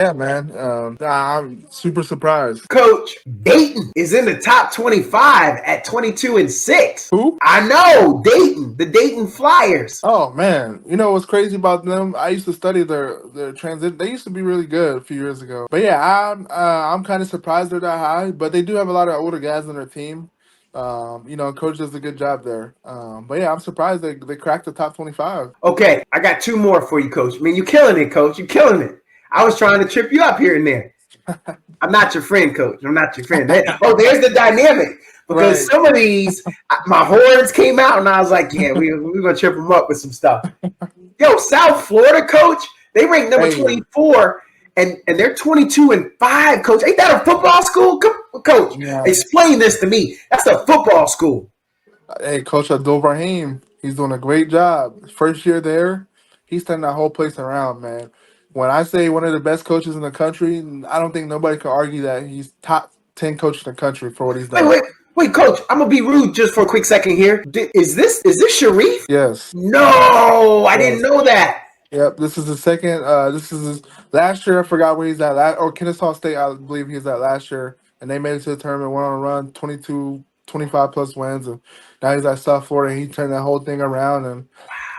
Yeah, man. I'm super surprised. Coach, Dayton is in the top 25 at 22-6. Who? I know, Dayton, the Dayton Flyers. Oh man, you know what's crazy about them? I used to study their transit. They used to be really good a few years ago. But yeah, I'm kind of surprised they're that high. But they do have a lot of older guys on their team. Coach does a good job there. But yeah, I'm surprised they cracked the top 25. Okay, I got two more for you, Coach. I mean, you're killing it, Coach. You're killing it. I was trying to trip you up here and there. I'm not your friend, Coach. I'm not your friend. There's the dynamic. Because Right. some of these, my horns came out, and I was like, yeah, we're going to trip them up with some stuff. Yo, South Florida, Coach, they rank number Hey, 24, and they're 22-5, Coach. Ain't that a football school? Coach, yeah. explain this to me. That's a football school. Hey, Coach Abdul Rahim, he's doing a great job. First year there, he's turning that whole place around, man. When I say one of the best coaches in the country, I don't think nobody can argue that he's top 10 coach in the country for what he's Wait, done. wait, wait, Coach. I'm gonna be rude just for a quick second here. Is this Sharif? Yes. No, I didn't Yes. know that. Yep. This is the second. This is his last year. I forgot where he's at. Or Kennesaw State, I believe he's at last year. And they made it to the tournament, went on a run, 22, 25 plus wins. And now he's at South Florida. And he turned that whole thing around. And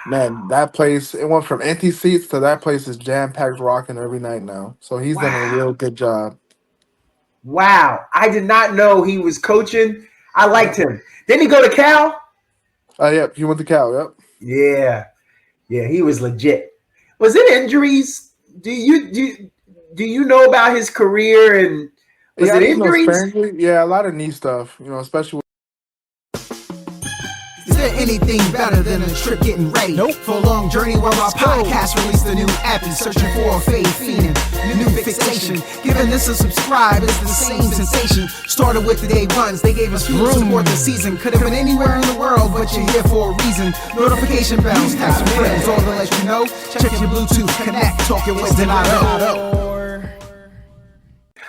man, that place, it went from empty seats to that place is jam packed rocking every night now. So he's done a Wow, real good job. wow. I did not know he was coaching. I liked Yep. him. Didn't he go to Cal? Yep. He went to Cal. Yep. Yeah, yeah. He was legit. Was it injuries? Do you know about his career and was Yeah, it you know, injuries? sparingly. Yeah, a lot of knee stuff, especially. Is there anything better than a trip getting ready? Nope. For a long journey while our podcast released a new app and searching for a fade fiend. Your new fixation. Giving this a subscribe is the same sensation. Started with the day ones. They gave us fuel to support the season. Could have been anywhere in the world, but you're here for a reason. Notification bells, tap some friends. All to let you know. Check your Bluetooth, connect, talking with Donato.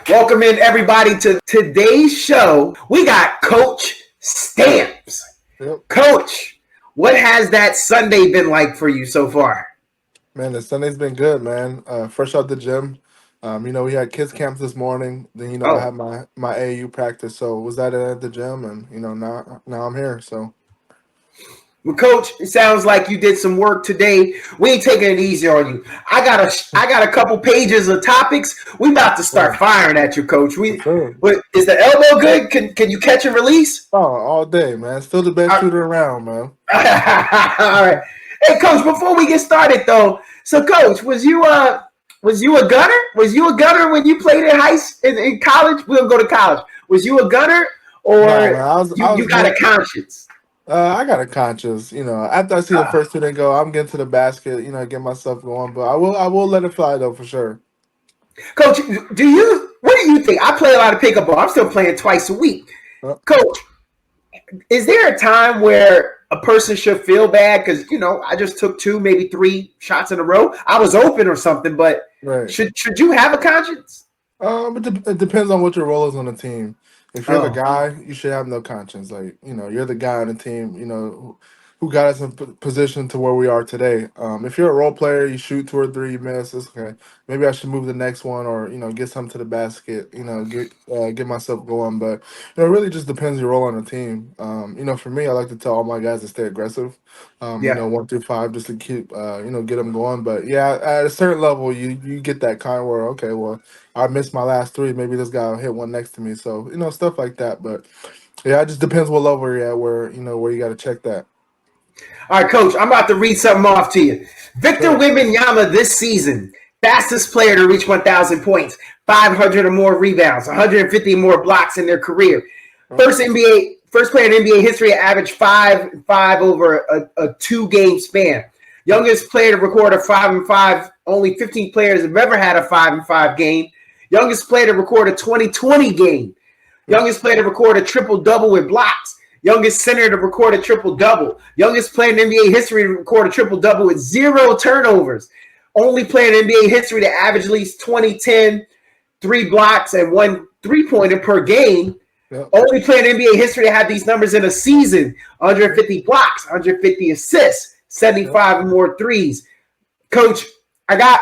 Welcome in everybody to today's show. We got Coach Stamps. Yep. Coach, what has that Sunday been like for you so far? Man, the Sunday's been good, man. Fresh out the gym. We had kids camps this morning. Then, I Oh, had my AAU practice. So was that at the gym, and now I'm here. So well, Coach, it sounds like you did some work today. We ain't taking it easy on you. I got a couple pages of topics. We about to start yeah, firing at you, Coach. for sure. Is the elbow good? Can you catch and release? Oh, all day, man. Still the best All shooter around, man. right. Hey, Coach. Before we get started, though, so Coach, was you a gunner? Was you a gunner when you played in college? We'll go to college. Was you a gunner, No, man. or I you was got a more. conscience? I got a conscience. After I see the first two then go, I'm getting to the basket. Get myself going. But I will let it fly though for sure. Coach, what do you think? I play a lot of pickup ball. I'm still playing twice a week. Uh, Coach, is there a time where a person should feel bad because I just took two, maybe three shots in a row? I was open or something, but right. should you have a conscience? It depends on what your role is on the team. If you're the Oh, guy, you should have no conscience. Like, you're the guy on the team, who got us in position to where we are today. If you're a role player, you shoot two or three, you miss, it's okay. Maybe I should move the next one or, get something to the basket, get myself going. But, it really just depends your role on the team. For me, I like to tell all my guys to stay aggressive, yeah. 1 through 5, just to keep, get them going. But yeah, at a certain level, you get that kind where, okay, well, I missed my last three. Maybe this guy will hit one next to me. So, stuff like that. But yeah, it just depends what level you're at where you got to check that. All right, Coach, I'm about to read something off to you. Victor Sure. Wembanyama this season, fastest player to reach 1,000 points, 500 or more rebounds, 150 or more blocks in their career. Right. First player in NBA history to average 5-5 over a 2-game span. Youngest player to record a 5-5. Only 15 players have ever had a 5-5 game. Youngest player to record a 20-20 game. Youngest player to record a triple-double with blocks. Youngest center to record a triple-double. Youngest player in NBA history to record a triple-double with 0 turnovers. Only player in NBA history to average at least 20-10, 3 blocks, and 1 3-pointer per game. Yep. Only player in NBA history to have these numbers in a season. 150 blocks, 150 assists, 75 Yep. or more threes. Coach, I got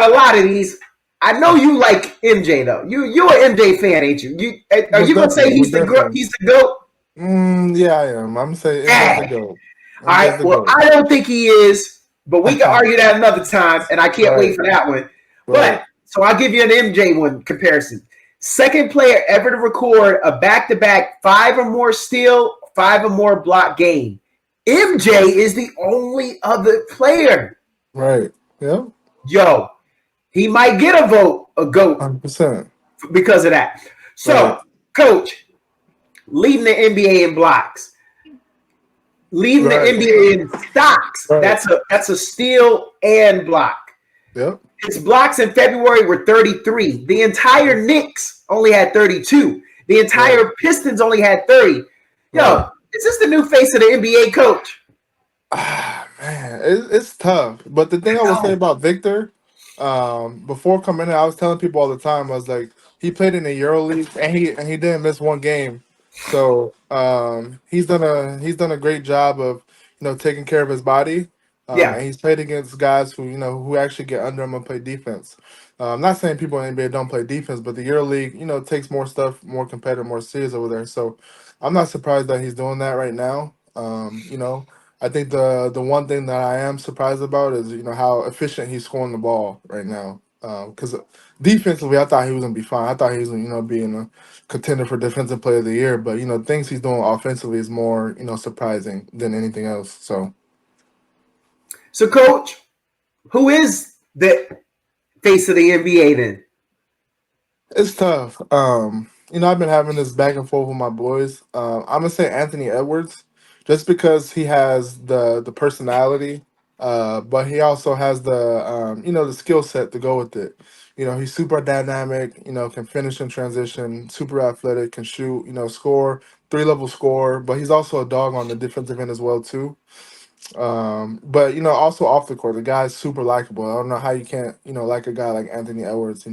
a lot of these. I know you like MJ though. You're an MJ fan, ain't you? Are Most you gonna say definitely, most definitely. he's the GOAT? Yeah, I am. I'm saying MJ's the Yeah. GOAT. All MJ's right. the Well, GOAT. I don't think he is, but we can argue that another time, and I can't wait Right, for that one. right. But so I'll give you an MJ one comparison. Second player ever to record a back-to-back 5 or more steal, 5 or more block game. MJ is the only other player. Right. Yeah. Yo, he might get a vote, a GOAT, 100%. because of that. Right. So, coach, leading the NBA in blocks, leading Right. the NBA in stocks. Right. That's a steal and block. Yep. His blocks in February were 33. The entire Knicks only had 32. The entire Pistons only had 30. Yo, Right. is this the new face of the NBA, coach? Man, it's tough. But the thing I would say about Victor, before coming in, I was telling people all the time, I was like, he played in the EuroLeague and he didn't miss one game. So he's done a great job of taking care of his body. Yeah. And he's played against guys who actually get under him and play defense. I'm not saying people in the NBA don't play defense, but the EuroLeague takes more stuff, more competitive, more serious over there. So I'm not surprised that he's doing that right now. I think the one thing that I am surprised about is how efficient he's scoring the ball right now. Because defensively, I thought he was gonna be fine. I thought he was being a contender for defensive player of the year. But things he's doing offensively is more surprising than anything else. So, coach, who is the face of the NBA then? It's tough. I've been having this back and forth with my boys. I'm gonna say Anthony Edwards, just because he has the personality, but he also has the skill set to go with it. He's super dynamic. Can finish in transition, super athletic, can shoot. Score 3-level score, but he's also a dog on the defensive end as well too. But also off the court, the guy's super likable. I don't know how you can't, like a guy like Anthony Edwards,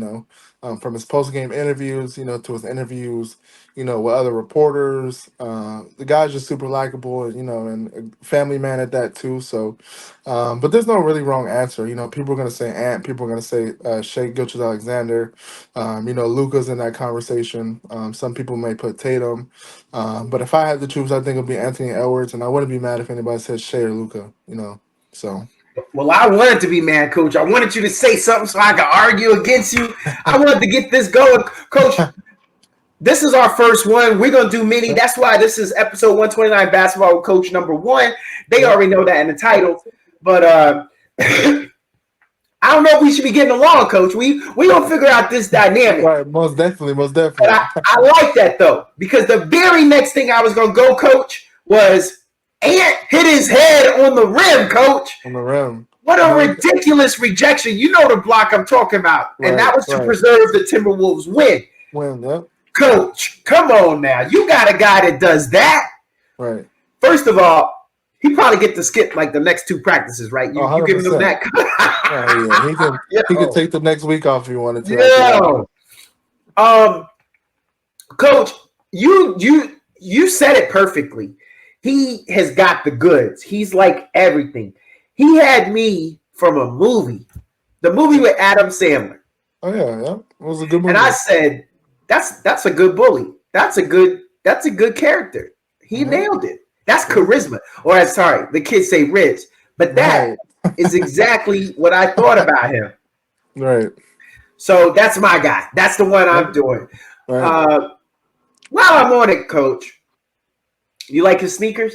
from his post game interviews, to his interviews, with other reporters. The guy's just super likable, and a family man at that too. So, but there's no really wrong answer. People are gonna say Ant, people are gonna say Shea Gilgeous-Alexander. Luka's in that conversation. Some people may put Tatum. But if I had to choose, I think it would be Anthony Edwards, and I wouldn't be mad if anybody said Shea or Luka. So. Well, I wanted to be mad, coach. I wanted you to say something so I could argue against you. I wanted to get this going, coach. This is our first one. We're gonna do mini. That's why this is episode 129, basketball with coach number 1. They already know that in the title, but I don't know if we should be getting along, coach. We gonna figure out this dynamic. Right, most definitely. But I like that though, because the very next thing I was gonna go, coach, was Ant hit his head on the rim, coach. On the rim. What a ridiculous rejection. You know the block I'm talking about. And that was to preserve the Timberwolves win. Yep. Coach, come on now. You got a guy that does that. Right. First of all, he probably get to skip like the next 2 practices, right? You giving him that? He can take the next week off if you wanted to. Yeah. Coach, you said it perfectly. He has got the goods. He's like everything. He had me from a movie, the movie with Adam Sandler. Oh yeah. It was a good movie. And I said, that's a good bully. That's a good character. He nailed it. That's charisma. Or the kids say Riz. But that is exactly what I thought about him. Right. So that's my guy. That's the one I'm doing. Right. While I'm on it, coach, you like his sneakers?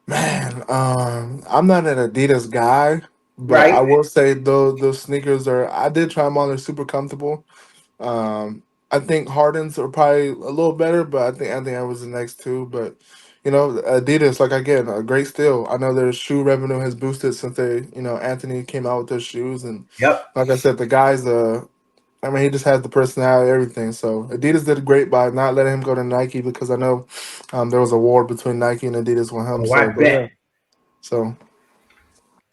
Man, I'm not an Adidas guy, but Right. I will say those sneakers I did try them on. They're super comfortable. I think Harden's are probably a little better, but I think Anthony Edwards is next too. But Adidas, like again, a great steal. I know their shoe revenue has boosted since Anthony came out with those shoes, and like I said, the guy's he just has the personality, everything. So Adidas did great by not letting him go to Nike, because I know there was a war between Nike and Adidas with him. I bet. So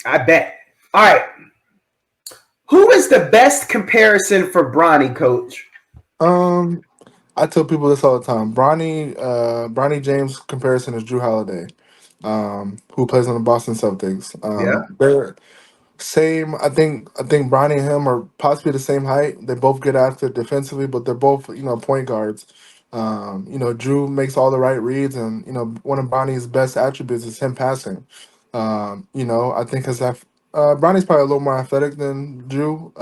I bet. All right. Who is the best comparison for Bronny, coach? I tell people this all the time. Bronny James comparison is Drew Holiday, who plays on the Boston Celtics. Same. I think Bronny and him are possibly the same height. They both get after defensively, but they're both point guards. Drew makes all the right reads, and one of Bronny's best attributes is him passing. I think Bronny's probably a little more athletic than Drew,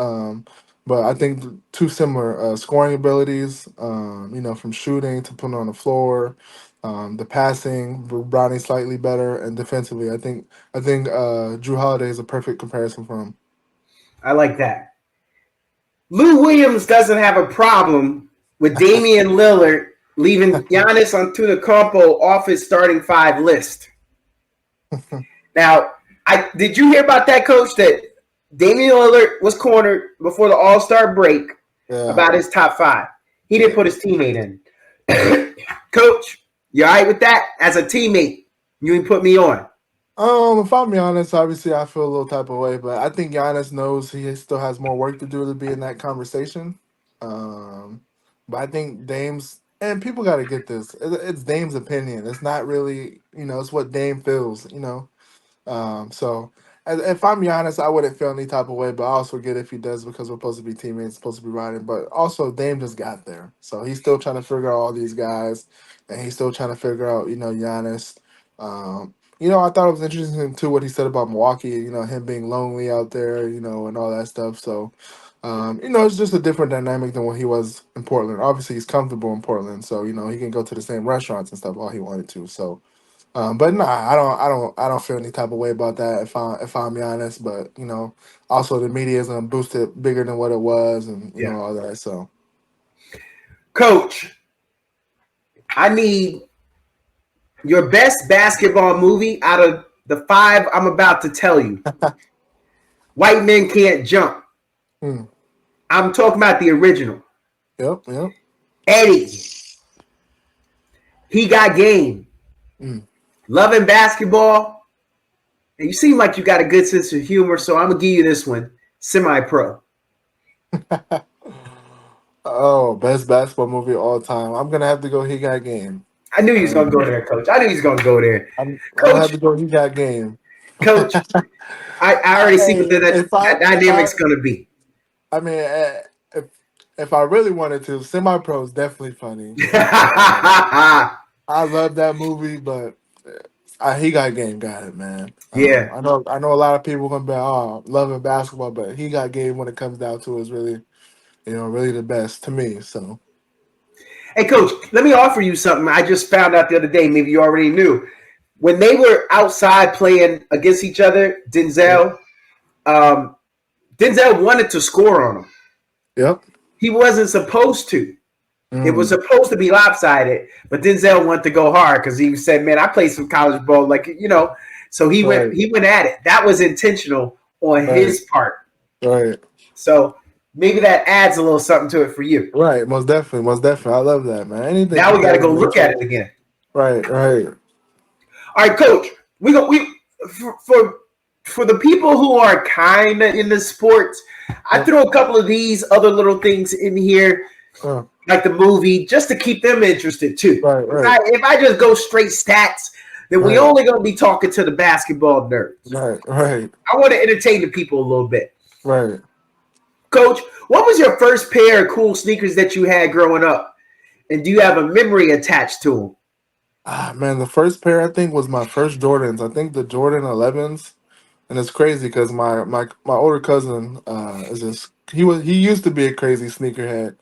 but I think two similar scoring abilities. From shooting to putting on the floor. The passing, Bronny slightly better, and defensively, I think Drew Holiday is a perfect comparison for him. I like that. Lou Williams doesn't have a problem with Damian Lillard leaving Giannis Antetokounmpo off his starting five list. Now, did you hear about that, Coach? That Damian Lillard was cornered before the All-Star break Yeah. about his top five. He didn't put his teammate in. Coach, you all right with that? As a teammate, you didn't put me on. If I'm being honest, obviously I feel a little type of way, but I think Giannis knows he still has more work to do to be in that conversation. But I think Dame's and people got to get this. It's Dame's opinion. It's not really, it's what Dame feels. So if I'm honest, I wouldn't feel any type of way, but I also get if he does because we're supposed to be teammates, supposed to be riding. But also Dame just got there, so he's still trying to figure out all these guys, and he's still trying to figure out Giannis. I thought it was interesting too what he said about Milwaukee. Him being lonely out there, and all that stuff. So. It's just a different dynamic than what he was in Portland. Obviously, he's comfortable in Portland, so he can go to the same restaurants and stuff all he wanted to. So, but nah, I don't feel any type of way about that if I'm honest. But also the media is gonna boost it bigger than what it was, and all that. So, Coach, I need your best basketball movie out of the five I'm about to tell you. White Men Can't Jump. I'm talking about the original. Yep. Eddie. He Got Game. Loving basketball. And you seem like you got a good sense of humor, so I'm going to give you this one. Semi-Pro. Oh, best basketball movie of all time. I'm gonna have to go. He Got Game. I knew he was going to go there, Coach. I knew he was going to go there. I'm gonna have to go. He Got Game. Coach, I already see what that dynamic's going to be. I mean, if I really wanted to, Semi-Pro is definitely funny. I love that movie, but He Got Game got it, man. Yeah. I know a lot of people gonna be loving basketball, but He Got Game when it comes down to it is really, really the best to me. So, Hey, Coach, let me offer you something I just found out the other day. Maybe you already knew. When they were outside playing against each other, Denzel wanted to score on him. yep. He wasn't supposed to. It was supposed to be lopsided, but Denzel wanted to go hard because he said, "Man, I played some college ball, So he went at it. That was intentional on his part. Right. So maybe that adds a little something to it for you. Right. Most definitely. I love that, man. Anything. Now we got to go look at it again. Right. All right, Coach. For the people who are kind of in the sports, I throw a couple of these other little things in here, like the movie, just to keep them interested too. Right. If I just go straight stats, then we only gonna be talking to the basketball nerds. Right. I want to entertain the people a little bit. Right. Coach, what was your first pair of cool sneakers that you had growing up, and do you have a memory attached to them? Man, the first pair I think was my first Jordans. I think the Jordan 11s. And it's crazy because my older cousin he used to be a crazy sneakerhead.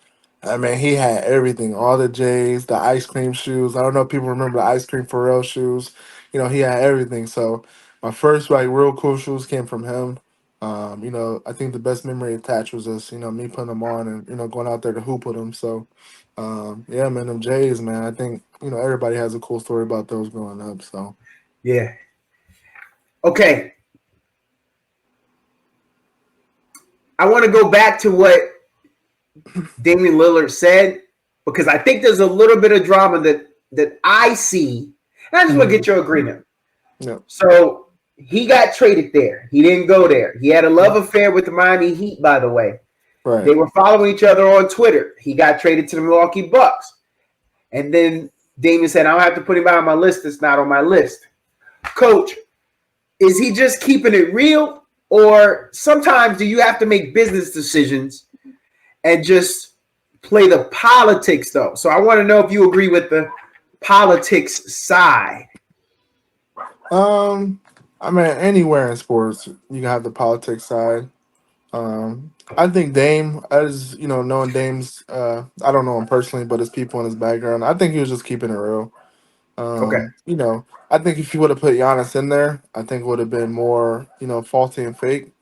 I mean, he had everything, all the J's, the ice cream shoes. I don't know if people remember the ice cream Pharrell shoes. He had everything. So my first real cool shoes came from him. I think the best memory attached was just me putting them on and going out there to hoop with them. So yeah, man, them J's, man. I think everybody has a cool story about those growing up. So yeah. Okay. I want to go back to what Damian Lillard said because I think there's a little bit of drama that I see. And I just want to get your agreement. Yeah. So he got traded there. He didn't go there. He had a love affair with the Miami Heat, by the way. Right. They were following each other on Twitter. He got traded to the Milwaukee Bucks. And then Damian said, I don't have to put him on my list. It's not on my list. Coach, is he just keeping it real? Or sometimes do you have to make business decisions and just play the politics though? So I want to know if you agree with the politics side. I mean, anywhere in sports, you can have the politics side. I think Dame, as you know, knowing Dame's, I don't know him personally, but his people in his background, I think he was just keeping it real. Okay. I think if you would have put Giannis in there, I think it would have been more, faulty and fake.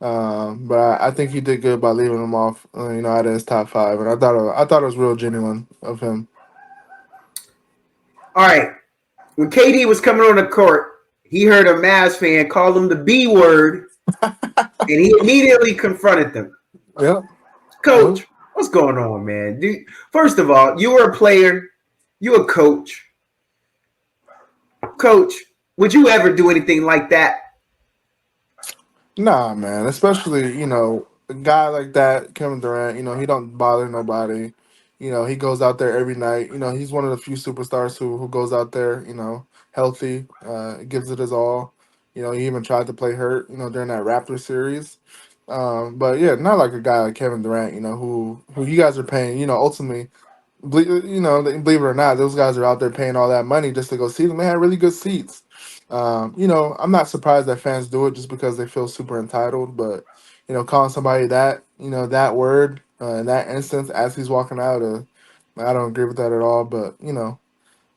But I think he did good by leaving him off, out of his top five, and I thought it was real genuine of him. All right. When KD was coming on the court, he heard a Mavs fan call him the B word, and he immediately confronted them. Yeah. Coach, what's going on, man? First of all, you were a player, you a coach. Coach, would you ever do anything like that? Nah, man. Especially, a guy like that, Kevin Durant, he don't bother nobody. He goes out there every night. He's one of the few superstars who goes out there, healthy, gives it his all. He even tried to play hurt, during that Raptor series. But yeah, not like a guy like Kevin Durant, who you guys are paying, ultimately, believe it or not, those guys are out there paying all that money just to go see them. They had really good seats. I'm not surprised that fans do it just because they feel super entitled. But calling somebody that word in that instance as he's walking out, I don't agree with that at all. But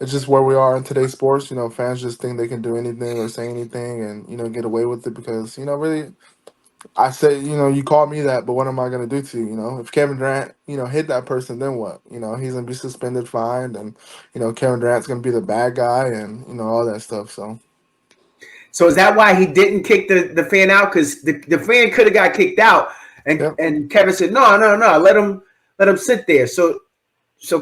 it's just where we are in today's sports. Fans just think they can do anything or say anything and get away with it because really I say, you called me that, but what am I gonna do to you? If Kevin Durant, hit that person, then what? He's gonna be suspended, fined, and Kevin Durant's gonna be the bad guy, and all that stuff. So is that why he didn't kick the fan out? Because the fan could have got kicked out, and Yep. and Kevin said, no, let him sit there. So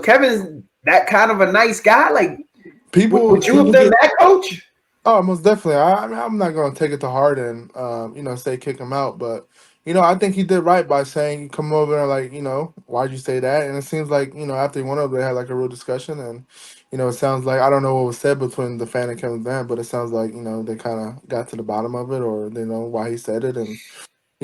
Kevin's that kind of a nice guy. Like, People, would you have people done get, that, Coach? oh, most definitely. I mean, I'm not gonna take it to heart and say kick him out, but I think he did right by saying come over and like why'd you say that? And it seems like after he went over, they had like a real discussion, and it sounds like I don't know what was said between the fan and Kevin Durant, but it sounds like they kind of got to the bottom of it, or they know why he said it, and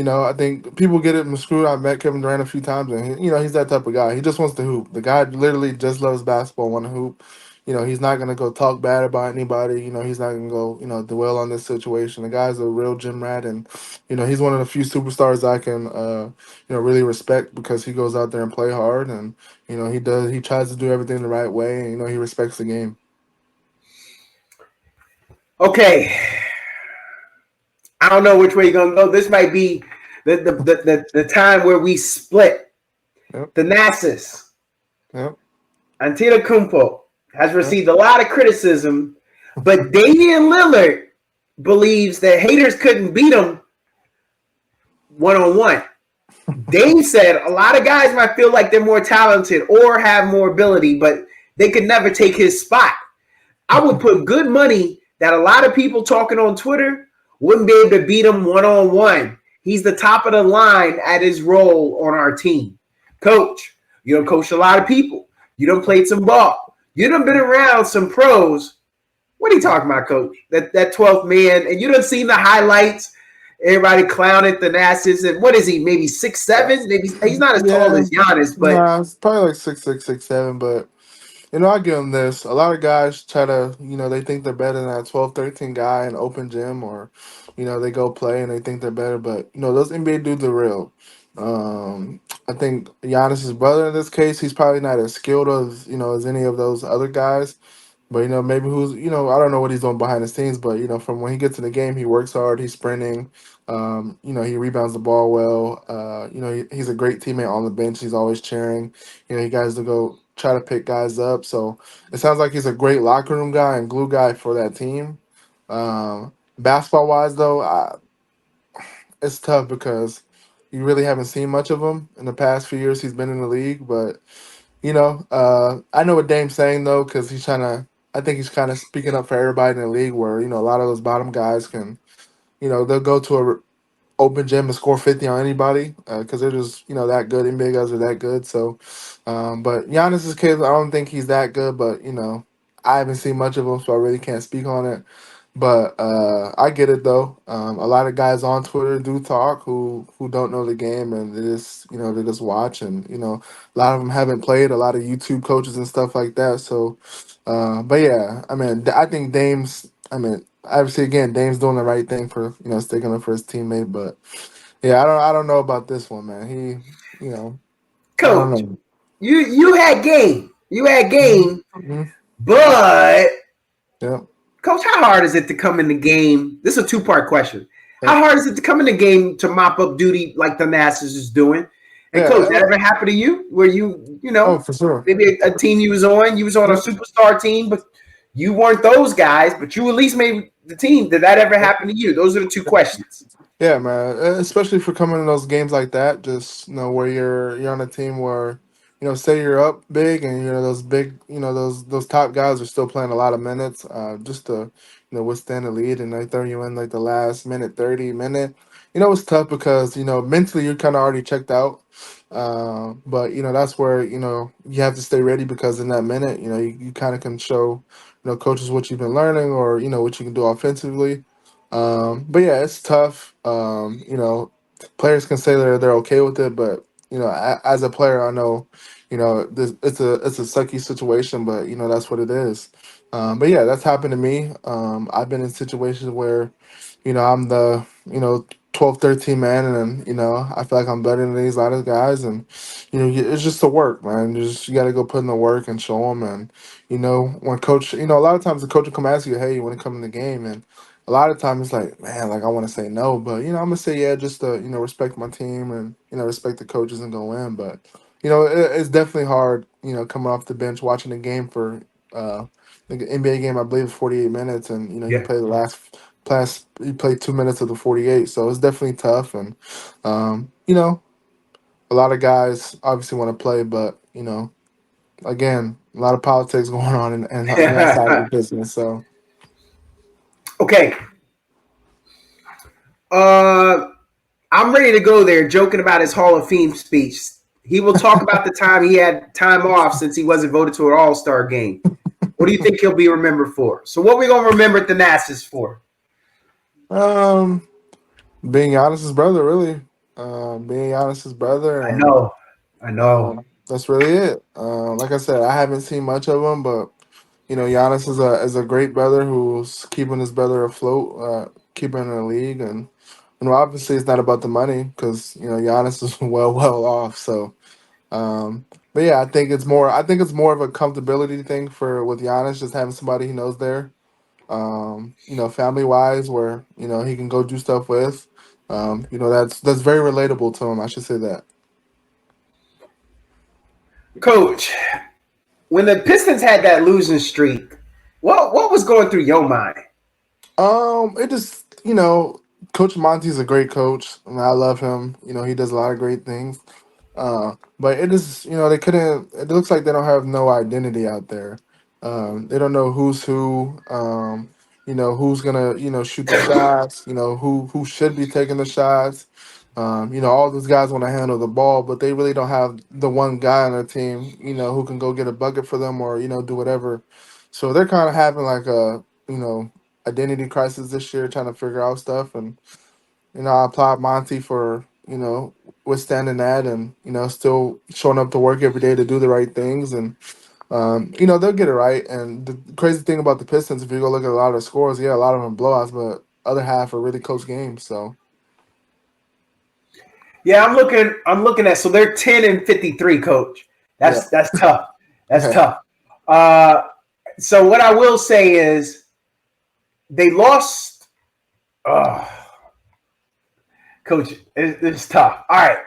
I think people get it screwed. I've met Kevin Durant a few times, and he's that type of guy. He just wants to hoop. The guy literally just loves basketball, want to hoop. He's not gonna go talk bad about anybody. He's not gonna go dwell on this situation. The guy's a real gym rat, and he's one of the few superstars I can really respect because he goes out there and play hard, and he does. He tries to do everything the right way, and he respects the game. Okay, I don't know which way you're gonna go. This might be the time where we split. Yep. The Nasus. Yep. Antetokounmpo has received a lot of criticism, but Damian Lillard believes that haters couldn't beat him one-on-one. Dame said a lot of guys might feel like they're more talented or have more ability, but they could never take his spot. I would put good money that a lot of people talking on Twitter wouldn't be able to beat him one-on-one. He's the top of the line at his role on our team. Coach, you done coached a lot of people. You done played some ball. You done been around some pros. What are you talking about, Coach? That 12th man, and you done seen the highlights. Everybody clowning the Nasus. And what is he? Maybe 6'7"? Maybe he's not as tall as Giannis, but it's probably like 6'6", 6'7", but I give them this. A lot of guys try to, they think they're better than that 12, 13 guy in open gym, or, they go play and they think they're better. But, those NBA dudes are real. I think Giannis's brother in this case, he's probably not as skilled as, as any of those other guys. But, maybe I don't know what he's doing behind the scenes, but, from when he gets in the game, he works hard, he's sprinting, he rebounds the ball well. He's a great teammate on the bench. He's always cheering. He guys to go try to pick guys up. So it sounds like he's a great locker room guy and glue guy for that team. Basketball wise, though, it's tough because you really haven't seen much of him in the past few years he's been in the league. But I know what Dame's saying though, because he's trying to. I think he's kind of speaking up for everybody in the league, where a lot of those bottom guys can, they'll go to a open gym and score 50 on anybody because they're just that good. NBA guys are that good. So, but Giannis's case, I don't think he's that good. But I haven't seen much of him, so I really can't speak on it. But I get it though. A lot of guys on Twitter do talk who don't know the game and they just watch and a lot of them haven't played. A lot of YouTube coaches and stuff like that. So, but yeah, I mean, I think Dame's. I mean, obviously again, Dame's doing the right thing for sticking up for his teammate. But yeah, I don't know about this one, man. I don't Coach, know. you had game. You had Mhm. game, Mhm. but Yeah. Coach, how hard is it to come in the game? This is a two-part question. Yeah. How hard is it to come in the game to mop up duty like the Masters is doing? And Coach, Yeah. that ever happened to you where Oh, for sure. maybe a team you was on a superstar team, but you weren't those guys, but you at least made the team. Did that ever happen to you? Those are the two questions. Yeah, man. Especially for coming in those games like that, just where you're on a team where say you're up big and those big those top guys are still playing a lot of minutes, just to withstand the lead and they throw you in like the last minute 30 minute. It's tough because mentally you're kind of already checked out, but that's where you have to stay ready because in that minute you kind of can show coaches what you've been learning or what you can do offensively. But yeah, it's tough. Players can say they're okay with it, but as a player, I know, it's a sucky situation, but that's what it is. But yeah, that's happened to me. I've been in situations where, I'm the 12, 13 man, and then I feel like I'm better than these lot of guys, and it's just the work, man. You got to go put in the work and show them, and when coach, a lot of times the coach will come ask you, hey, you want to come in the game, and a lot of times it's like, man, like I want to say no, but I'm gonna say yeah, just to respect my team and respect the coaches and go in. But it's definitely hard, coming off the bench watching a game for like an NBA game, I believe 48 minutes, and you Yeah. play the last you play 2 minutes of the 48, so it's definitely tough. And a lot of guys obviously want to play, but again, a lot of politics going on in that side of the business. So Okay. Uh, I'm ready to go there, joking about his Hall of Fame speech. He will talk about the time he had time off since he wasn't voted to an All-Star game. What do you think he'll be remembered for? So what we gonna remember the Nassas for? um. Being Giannis's brother, really. Being Giannis's brother, I and know. I know. that's really it. Like I said, I haven't seen much of him, but Giannis is a great brother who's keeping his brother afloat, keeping in the league, and obviously it's not about the money because Giannis is well off. So, but yeah, I think it's more of a comfortability thing for with Giannis, just having somebody he knows there, family wise, where he can go do stuff with. That's very relatable to him. I should say that. Coach, when the Pistons had that losing streak, what was going through your mind? It just Coach Monty's a great coach, and I love him. He does a lot of great things. But it is, they couldn't. It looks like they don't have no identity out there. They don't know who's who. Who's gonna shoot the shots. Who should be taking the shots. All those guys want to handle the ball, but they really don't have the one guy on their team. Who can go get a bucket for them or do whatever. So they're kind of having like a identity crisis this year, trying to figure out stuff. And I applaud Monty for withstanding that and still showing up to work every day to do the right things. And they'll get it right. And the crazy thing about the Pistons, if you go look at a lot of the scores, yeah, a lot of them blowouts, but other half are really close games. So Yeah, I'm looking at so they're 10-53, coach. yeah, That's tough. That's yeah, tough. So what I will say is they lost. Coach, it's tough. All right.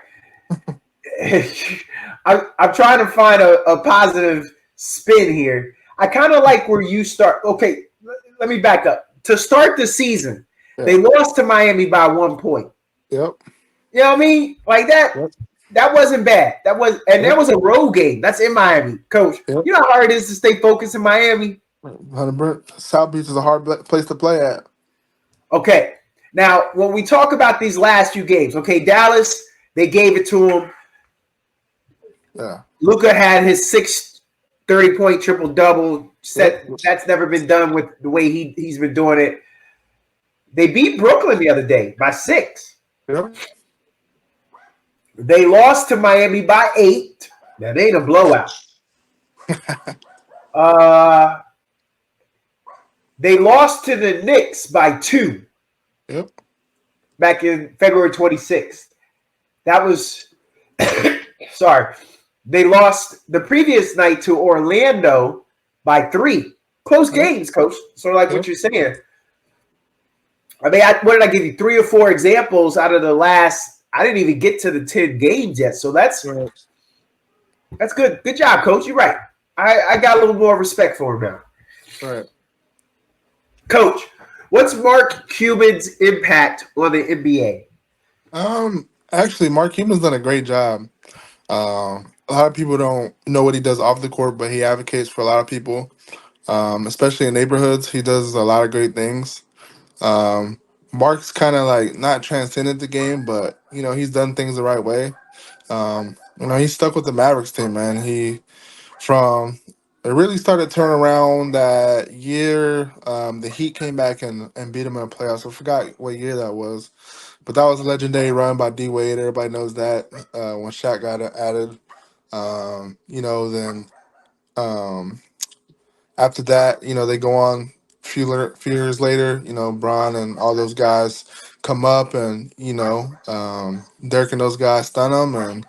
I'm trying to find a positive spin here. I kind of like where you start. Okay, let me back up. To start the season, they yeah, lost to Miami by 1 point. yep, You know what I mean? Like that. yep, That wasn't bad. That yep, was a road game. That's in Miami, coach. yep. You know how hard it is to stay focused in Miami. 100%. South Beach is a hard place to play at. Okay. Now, when we talk about these last few games, okay, Dallas, they gave it to him. Yeah, Luka had his 30-point triple double yep, set. That's never been done with the way he's been doing it. They beat Brooklyn the other day by 6. Yep. They lost to Miami by 8. That ain't a blowout. They lost to the Knicks by 2. Yep. Back in February 26th. That was sorry. They lost the previous night to Orlando by 3. Close games, coach. Sort of like what you're saying. I mean, what did I give you? 3 or 4 examples out of the last. I didn't even get to the 10 games yet. So that's good. Good job, coach. You're right. I got a little more respect for him now. Right. Coach, what's Mark Cuban's impact on the NBA? Actually, Mark Cuban's done a great job. A lot of people don't know what he does off the court, but he advocates for a lot of people, especially in neighborhoods. He does a lot of great things. Mark's kind of like not transcended the game, but he's done things the right way. He's stuck with the Mavericks team, man. It really started turning around that year. The Heat came back and beat him in the playoffs. I forgot what year that was, but that was a legendary run by D Wade. Everybody knows that when Shaq got added. Then after that, they go on few years later. Bron and all those guys come up, and Dirk and those guys stun them, and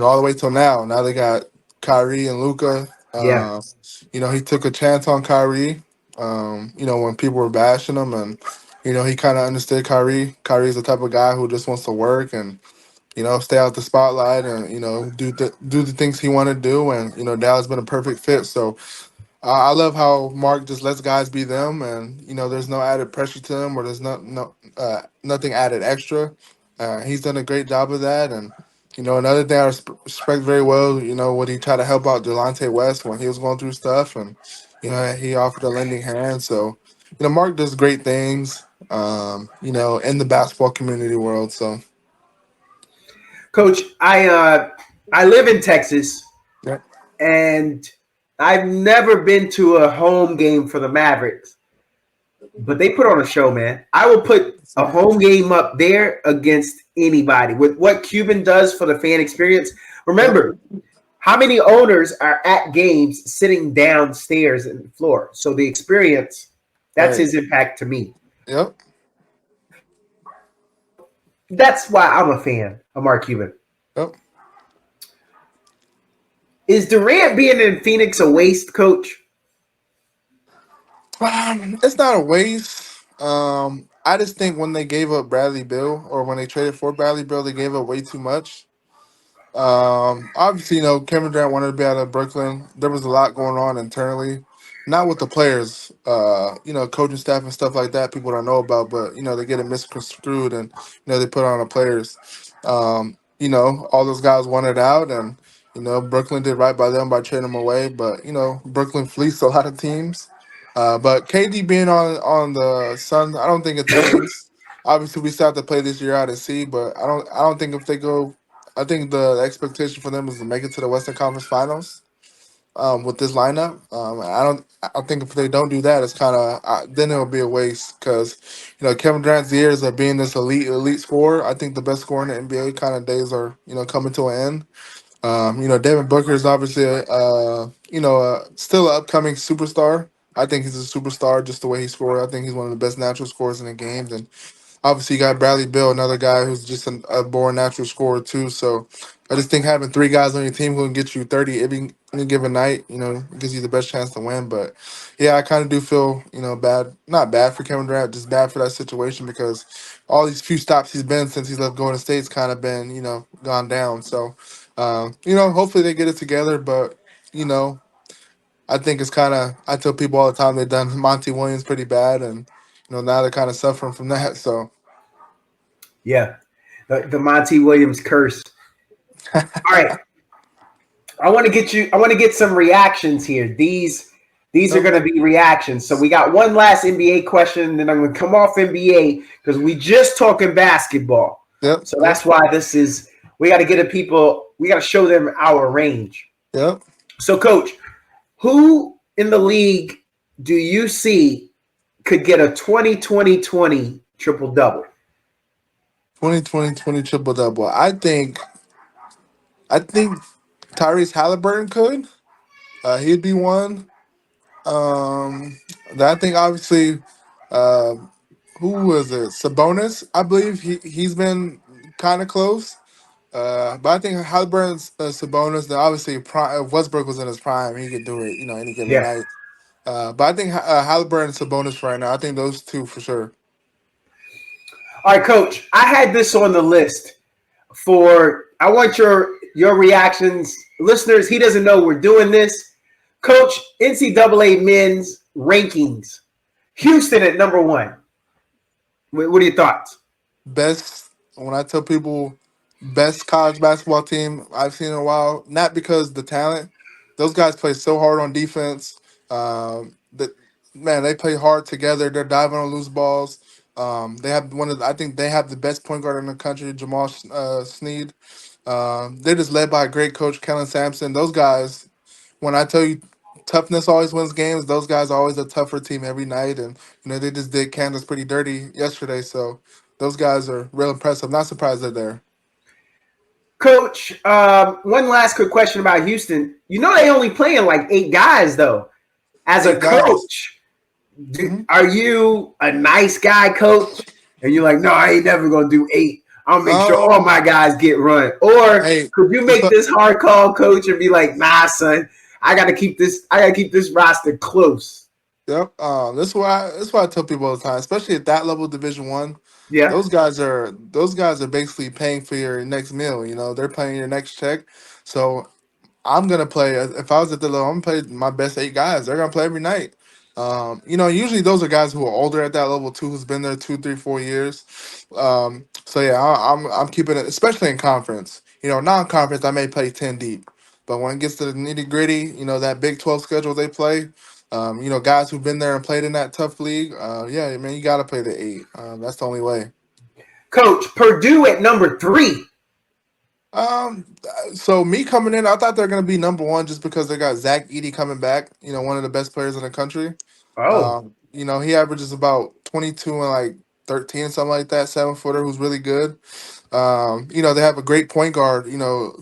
all the way till now. Now they got Kyrie and Luka. Yeah. He took a chance on Kyrie. When people were bashing him, and he kind of understood Kyrie. Kyrie's the type of guy who just wants to work and stay out the spotlight and do the things he wanted to do. And Dallas been a perfect fit. So I love how Mark just lets guys be them, and there's no added pressure to them, or there's nothing added extra. He's done a great job of that, and another thing I respect very well, when he tried to help out Delonte West when he was going through stuff, and he offered a lending hand. So Mark does great things, in the basketball community world. So, Coach, I live in Texas, yeah. And I've never been to a home game for the Mavericks, but they put on a show, man. I will put a home game up there against anybody. With what Cuban does for the fan experience, remember, how many owners are at games sitting downstairs in the floor? So the experience, that's his impact to me. Yep. That's why I'm a fan of Mark Cuban. Yep. Is Durant being in Phoenix a waste, Coach? It's not a waste. I just think when they gave up Bradley Beal, or when they traded for Bradley Beal, they gave up way too much. Obviously, Kevin Durant wanted to be out of Brooklyn. There was a lot going on internally, not with the players, coaching staff and stuff like that. People don't know about, but they get it misconstrued, and they put on the players. All those guys wanted out, and Brooklyn did right by them by trading them away. But Brooklyn fleeced a lot of teams. But KD being on the Suns, I don't think it's a waste. Obviously, we still have to play this year out and see, but I don't think if they go. I think the expectation for them is to make it to the Western Conference Finals with this lineup. I think if they don't do that, it's kind of then it'll be a waste because Kevin Durant's years of being this elite scorer. I think the best scorer in the NBA kind of days are coming to an end. Devin Booker is obviously still an upcoming superstar. I think he's a superstar just the way he scored. I think he's one of the best natural scorers in the games, and obviously, you got Bradley Beal, another guy who's just a born natural scorer too. So I just think having 3 guys on your team who can get you 30 any given night, gives you the best chance to win. But yeah, I kind of do feel, bad, not bad for Kevin Durant, just bad for that situation because all these few stops he's been since he's left Golden State's kind of been, gone down. So, hopefully they get it together. But, I think it's kind of, I tell people all the time they've done Monty Williams pretty bad, and now they're kind of suffering from that. So, yeah, the Monty Williams curse. All right, I want to get some reactions here. These are going to be reactions. So we got one last NBA question, then I'm going to come off NBA because we just talking basketball. Yep. So that's why we got to get we got to show them our range. Yep. So, Coach, who in the league do you see could get a 20-20-20 triple-double? 2020 triple double. I think Tyrese Halliburton could. He'd be one. Um, I think obviously, uh, who was it? Sabonis, I believe he's been kind of close. But I think Halliburton's Sabonis. Then obviously, if Westbrook was in his prime, he could do it. Any given Yeah. night. But I think Halliburton and Sabonis right now. I think those two for sure. All right, Coach. I had this on the list for. I want your reactions, listeners. He doesn't know we're doing this. Coach, NCAA men's rankings. Houston at number 1. What are your thoughts? Best when I tell people best college basketball team I've seen in a while. Not because the talent; those guys play so hard on defense. That man, they play hard together. They're diving on loose balls. They have I think they have the best point guard in the country, Jamal Sneed. They're just led by a great coach, Kellen Sampson. Those guys, when I tell you toughness always wins games, those guys are always a tougher team every night. And they just did Kansas pretty dirty yesterday. So those guys are real impressive. Not surprised they're there. Coach, one last quick question about Houston. They only playing like 8 guys, though. As a 8 guys. coach, are you a nice guy, coach? And you're like, no, I ain't never going to do 8. I'll make sure all my guys get run. Or could you make this hard call, coach, and be like, nah, son, I got to keep this roster close. Yep. That's why I tell people all the time, especially at that level, Division 1. Yeah. Those guys are basically paying for your next meal. They're paying your next check. So I'm gonna play. If I was at the level, I'm gonna play my best 8 guys. They're gonna play every night. Usually those are guys who are older at that level too, who's been there 2, 3, 4 years. So yeah, I'm keeping it, especially in conference. Non-conference I may play 10 deep, but when it gets to the nitty gritty, that Big 12 schedule they play. Guys who've been there and played in that tough league. Yeah, man, you got to play the 8. That's the only way. Coach, Purdue at number 3. So me coming in, I thought they're gonna be number 1 just because they got Zach Edey coming back. One of the best players in the country. Oh. He averages about 22 and like 13, something like that, 7-footer who's really good. They have a great point guard.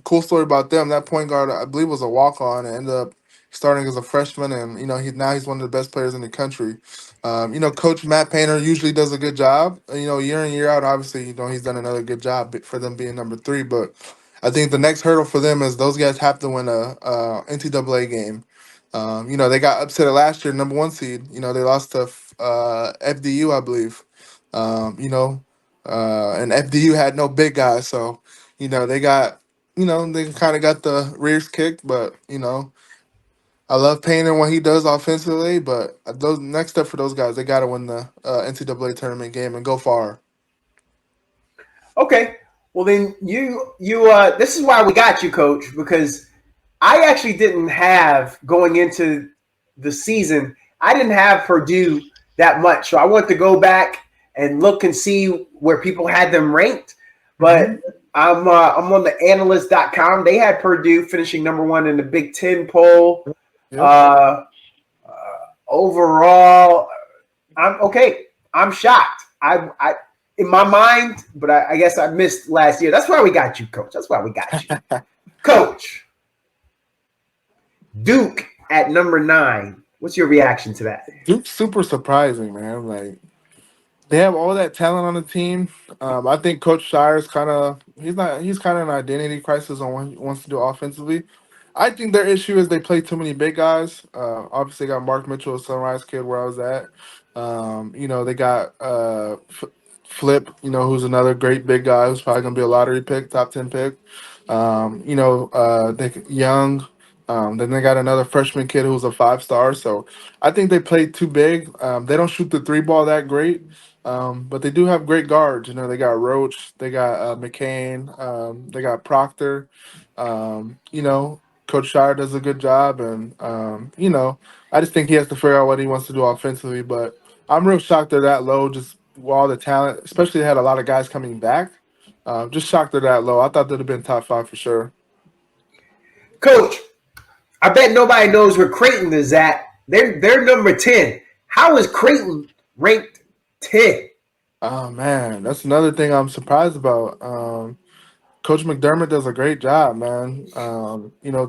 Cool story about them. That point guard, I believe, was a walk-on and ended up starting as a freshman, and he's one of the best players in the country. Coach Matt Painter usually does a good job. Year in year out, obviously, he's done another good job for them being number 3. But I think the next hurdle for them is those guys have to win a NCAA game. They got upset last year, number 1 seed. They lost to FDU, I believe. And FDU had no big guys, so they got they kind of got the rears kicked. But I love Painter when he does offensively. But those next step for those guys, they got to win the NCAA tournament game and go far. Okay, well then you this is why we got you, Coach, because I actually didn't have, going into the season, I didn't have Purdue that much. So I want to go back and look and see where people had them ranked. But I'm on the analyst.com. They had Purdue finishing number 1 in the Big Ten poll. Yep. Overall, I'm shocked. I in my mind, but I guess I missed last year. That's why we got you, Coach. That's why we got you. Coach, Duke at number 9. What's your reaction to that? Duke's super surprising, man. Like, they have all that talent on the team. I think Coach Shire's he's kind of an identity crisis on what he wants to do offensively. I think their issue is they play too many big guys. Obviously, they got Mark Mitchell, a Sunrise kid, where I was at. They got Flip, who's another great big guy who's probably going to be a lottery pick, top 10 pick. They Young. Then they got another freshman kid who's a 5-star. So I think they play too big. They don't shoot the 3 ball that great. But they do have great guards. They got Roach, they got McCain, they got Proctor. Coach Shire does a good job, and I just think he has to figure out what he wants to do offensively. But I'm real shocked they're that low, just with all the talent, especially they had a lot of guys coming back. Just shocked they're that low. I thought they'd have been top 5 for sure. Coach, I bet nobody knows where Creighton is at. They're number 10. How is Creighton ranked 10? Oh man, that's another thing I'm surprised about. Coach McDermott does a great job, man.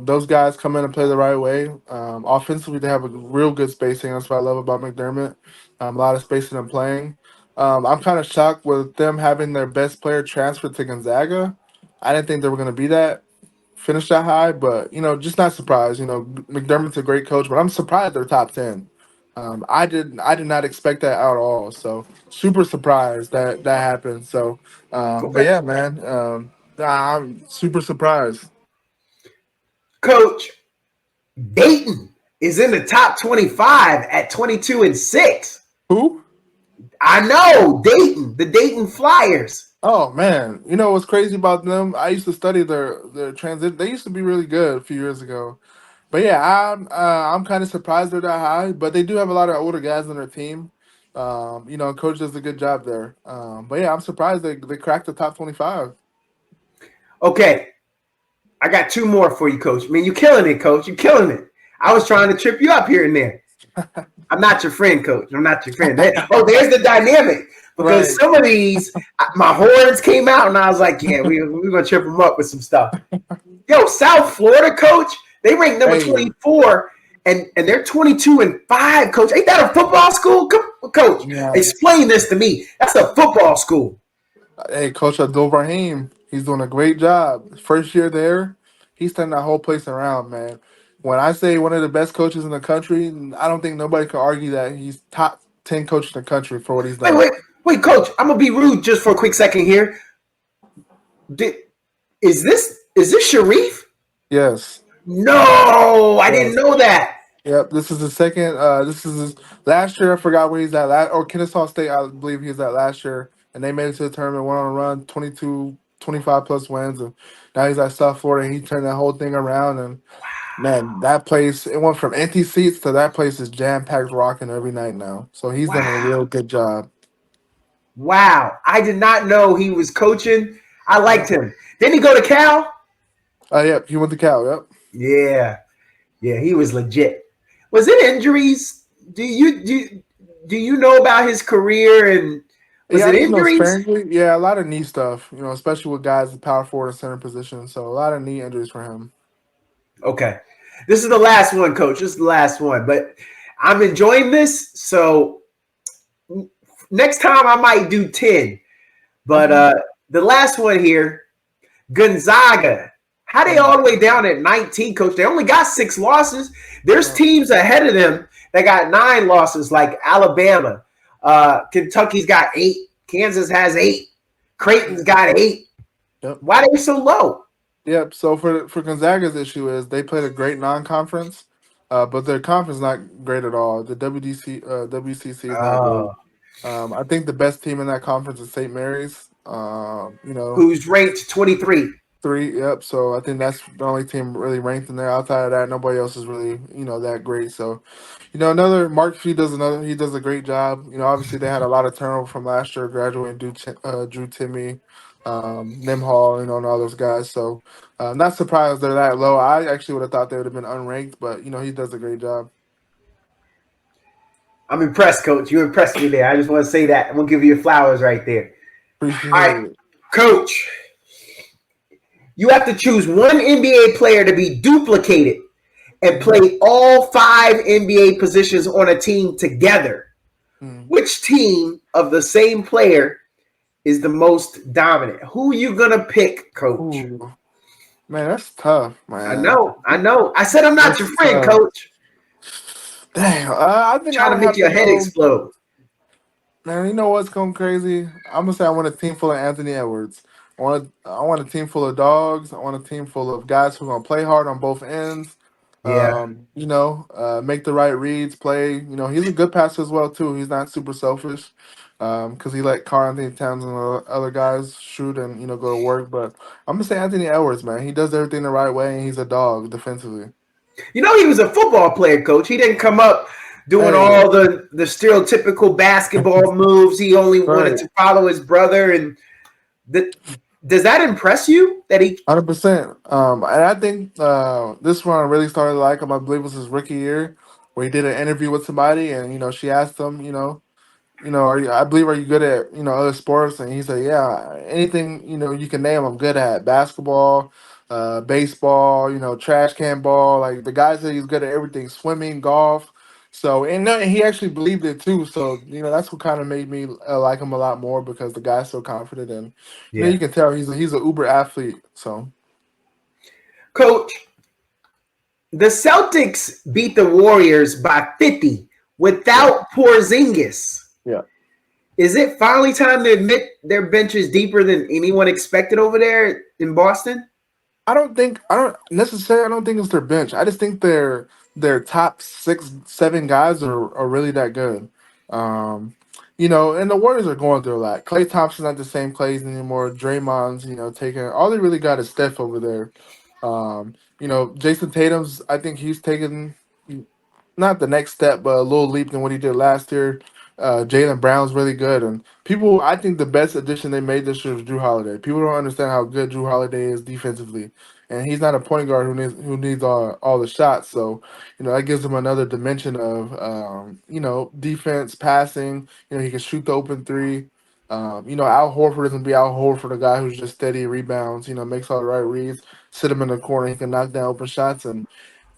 Those guys come in and play the right way. Offensively, they have a real good spacing. That's what I love about McDermott. A lot of spacing and playing. I'm kind of shocked with them having their best player transfer to Gonzaga. I didn't think they were going to be that finish that high, but just not surprised. McDermott's a great coach, but I'm surprised they're top 10. I did not expect that at all. So super surprised that that happened. So, but Okay. yeah, man. I'm super surprised. Coach, Dayton is in the top 25 at 22-6. Who? I know, Dayton, the Dayton Flyers. Oh man, you know what's crazy about them? I used to study their transit. They used to be really good a few years ago. But yeah, I'm kind of surprised they're that high. But they do have a lot of older guys on their team. Coach does a good job there. But yeah, I'm surprised they cracked the top 25. Okay, I got two more for you, Coach. Man, you're killing it, Coach. You're killing it. I was trying to trip you up here and there. I'm not your friend, Coach. I'm not your friend. There's the dynamic. Because Right. some of these, my horns came out, and I was like, yeah, we're going to trip them up with some stuff. Yo, South Florida, Coach, they rank number Hey. 24, and they're 22-5, Coach. Ain't that a football school? Coach, Yeah. explain this to me. That's a football school. Hey, Coach Abdul Rahim, he's doing a great job. First year there, he's turning that whole place around, man. When I say one of the best coaches in the country, I don't think nobody can argue that he's top 10 coach in the country for what he's done. Wait, Coach, I'm going to be rude just for a quick second here. Is this Sharif? Yes. No, I didn't know that. Yep. This is the second. This is his last year. I forgot where he's at. Kennesaw State, I believe he was at last year, and they made it to the tournament. Went on a run, 22, 25 plus wins, and now he's at South Florida. And he turned that whole thing around, and man, that place it went from empty seats to that place is jam packed, rocking every night now. So he's done a real good job. Wow, I did not know he was coaching. I liked him. Didn't he go to Cal? Yep, he went to Cal. Yep. Yeah, he was legit. Was it injuries? Do you know about his career and was Yeah, it I didn't know injuries? sparingly. Yeah, a lot of knee stuff. Especially with guys in power forward and center position. So a lot of knee injuries for him. Okay, this is the last one, Coach. This is the last one, but I'm enjoying this. So next time I might do 10, but the last one here, Gonzaga. How they all the way down at 19, Coach? They only got 6 losses. There's teams ahead of them that got 9 losses, like Alabama. Kentucky's got 8. Kansas has 8. Creighton's got 8. Yep. Why are they so low? Yep. So for Gonzaga's issue is they played a great non-conference, but their conference not great at all. The WCC is not good. I think the best team in that conference is St. Mary's. Who's ranked 23. 3. Yep. So I think that's the only team really ranked in there. Outside of that, nobody else is really that great. So another Mark Fee does a great job. Obviously they had a lot of turnover from last year, graduating Drew Timmy, Nimhall, and all those guys. So not surprised they're that low. I actually would have thought they would have been unranked, but he does a great job. I'm impressed, Coach. You impressed me there. I just want to say that. I'm going to give you your flowers right there. Appreciate All right, it. Coach, you have to choose one NBA player to be duplicated and play all 5 NBA positions on a team together. Which team of the same player is the most dominant? Who you going to pick, Coach? Ooh. Man, that's tough, man. I know. I said I'm not That's your friend, tough. Coach. Damn, I think Trying I to make your head explode. Man, you know what's going crazy? I'm gonna say I want a team full of Anthony Edwards. I want a team full of dogs. I want a team full of guys who are gonna play hard on both ends. Yeah. Make the right reads, play. He's a good passer as well too. He's not super selfish, because he let Karl Anthony Towns and other guys shoot and go to work. But I'm gonna say Anthony Edwards, man. He does everything the right way, and he's a dog defensively. He was a football player, Coach. He didn't come up doing all the stereotypical basketball moves. He only wanted to follow his brother. And does that impress you that he 100%. And I think this one I really started to like him. I believe it was his rookie year, where he did an interview with somebody, and she asked him, I believe, are you good at, other sports? And he said, yeah, anything, you can name, I'm good at. Basketball, baseball, trash can ball. Like the guy said he's good at everything, swimming, golf. So, and he actually believed it too. So, that's what kind of made me like him a lot more because the guy's so confident and, Yeah. you can tell he's an uber athlete. So, Coach, the Celtics beat the Warriors by 50 without Porzingis. yeah. Is it finally time to admit their bench is deeper than anyone expected over there in Boston? I don't think it's their bench. I just think their top 6, 7 guys are really that good. Um, and the Warriors are going through a lot. Klay Thompson's not the same Clays anymore. Draymond's, taking all they really got is Steph over there. Jason Tatum's, I think he's taking not the next step, but a little leap than what he did last year. Jalen Brown's really good, and people. I think the best addition they made this year was Drew Holiday. People don't understand how good Drew Holiday is defensively, and he's not a point guard who needs all the shots. So, that gives him another dimension of defense, passing. He can shoot the open three. Al Horford isn't be Al Horford, a guy who's just steady rebounds. Makes all the right reads, sit him in the corner. He can knock down open shots, and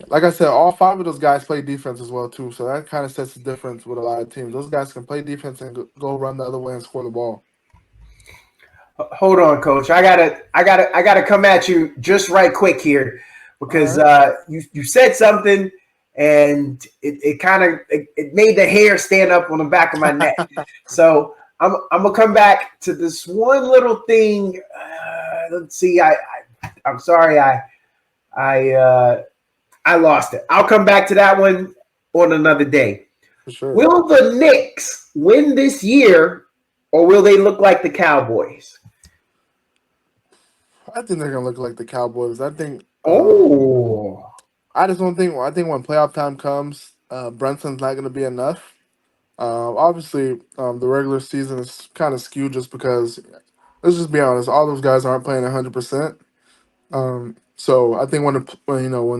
like I said, all 5 of those guys play defense as well too. So that kind of sets the difference with a lot of teams. Those guys can play defense and go run the other way and score the ball. Hold on, Coach. I gotta come at you just right quick here because you said something and it kind of it made the hair stand up on the back of my neck. So I'm gonna come back to this one little thing. Let's see. I'm sorry. I lost it. I'll come back to that one on another day. For sure. Will the Knicks win this year, or will they look like the Cowboys? I think they're gonna look like the Cowboys. I think. I just don't think. I think when playoff time comes, Brunson's not gonna be enough. Obviously, the regular season is kind of skewed just because. Let's just be honest. All those guys aren't playing 100%. So I think when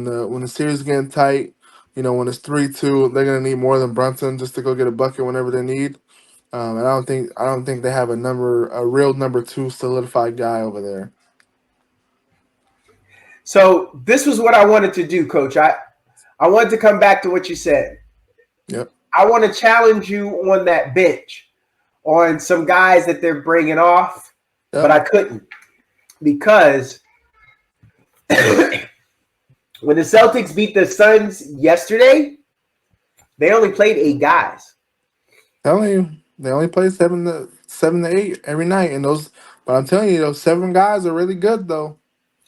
the series is getting tight, when it's 3-2, they're gonna need more than Brunson just to go get a bucket whenever they need. And I don't think they have a real number 2 solidified guy over there. So this was what I wanted to do, Coach. I wanted to come back to what you said. Yep. I want to challenge you on that bench, on some guys that they're bringing off, but I couldn't because when the Celtics beat the Suns yesterday, they only played 8 guys. Telling you, they only play 7 to 8 every night, but I'm telling you, those 7 guys are really good though.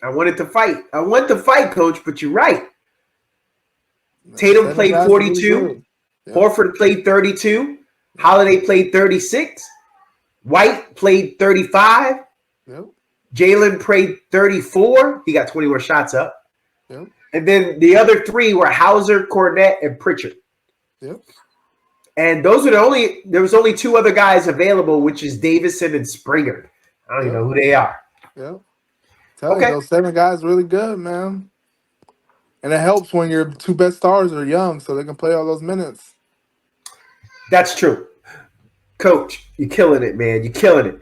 I wanted to fight. I want to fight, Coach, but you're right. Tatum played 42. Really yep. Horford played 32. Holiday played 36. White played 35. Yep. Jalen played 34. He got 20 more shots up. Yep. And then the other 3 were Hauser, Cornette, and Pritchard. Yep. And those are there was only 2 other guys available, which is Davison and Springer. I don't even know who they are. Yep. Tell you, those 7 guys really good, man. And it helps when your 2 best stars are young, so they can play all those minutes. That's true. Coach, you're killing it, man. You're killing it.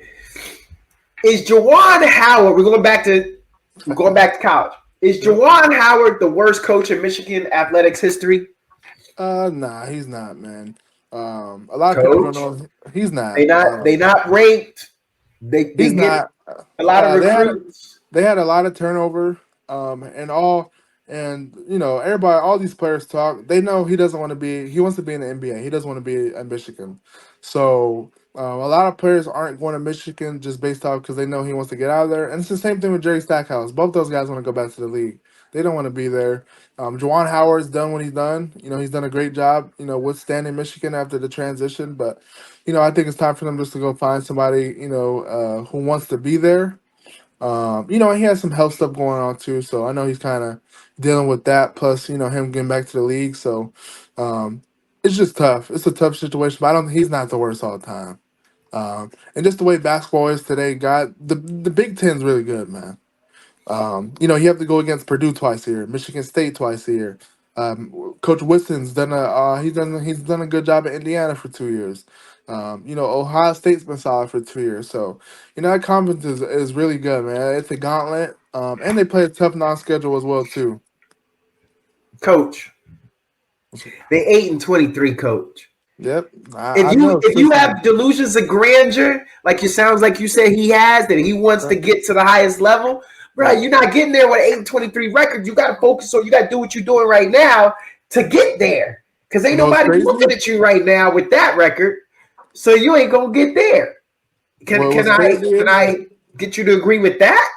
Is Juwan Howard, we're going back to college. Is Juwan Howard the worst coach in Michigan athletics history? Nah, he's not, man. A lot of people don't know he's not. They not ranked. He's not a lot of recruits. They had a lot of turnover, and everybody, all these players talk. They know he doesn't want to be. He wants to be in the NBA. He doesn't want to be at Michigan. So a lot of players aren't going to Michigan just based off because they know he wants to get out of there. And it's the same thing with Jerry Stackhouse. Both those guys want to go back to the league. They don't want to be there. Juwan Howard's done what he's done. He's done a great job. Withstanding Michigan after the transition. But I think it's time for them just to go find somebody who wants to be there. He has some health stuff going on too, so I know he's kind of dealing with that. Plus, him getting back to the league, so it's just tough. It's a tough situation, but he's not the worst all the time. And just the way basketball is today, the Big Ten's really good, man. You have to go against Purdue twice a year, Michigan State twice a year. Coach Whitson's done he's done a good job at Indiana for 2 years. Ohio State's been solid for 2 years. So, that conference is really good, man. It's a gauntlet. And they play a tough non-schedule as well too. Coach, they 8-23, coach. Yep, If I know. you have delusions of grandeur, like it sounds like you said he has, that he wants to get to the highest level, bro, you're not getting there with an 8-23 record. You got to focus on, you got to do what you're doing right now to get there. Because ain't nobody looking at you right now with that record, so you ain't gonna get there. Can I get you to agree with that?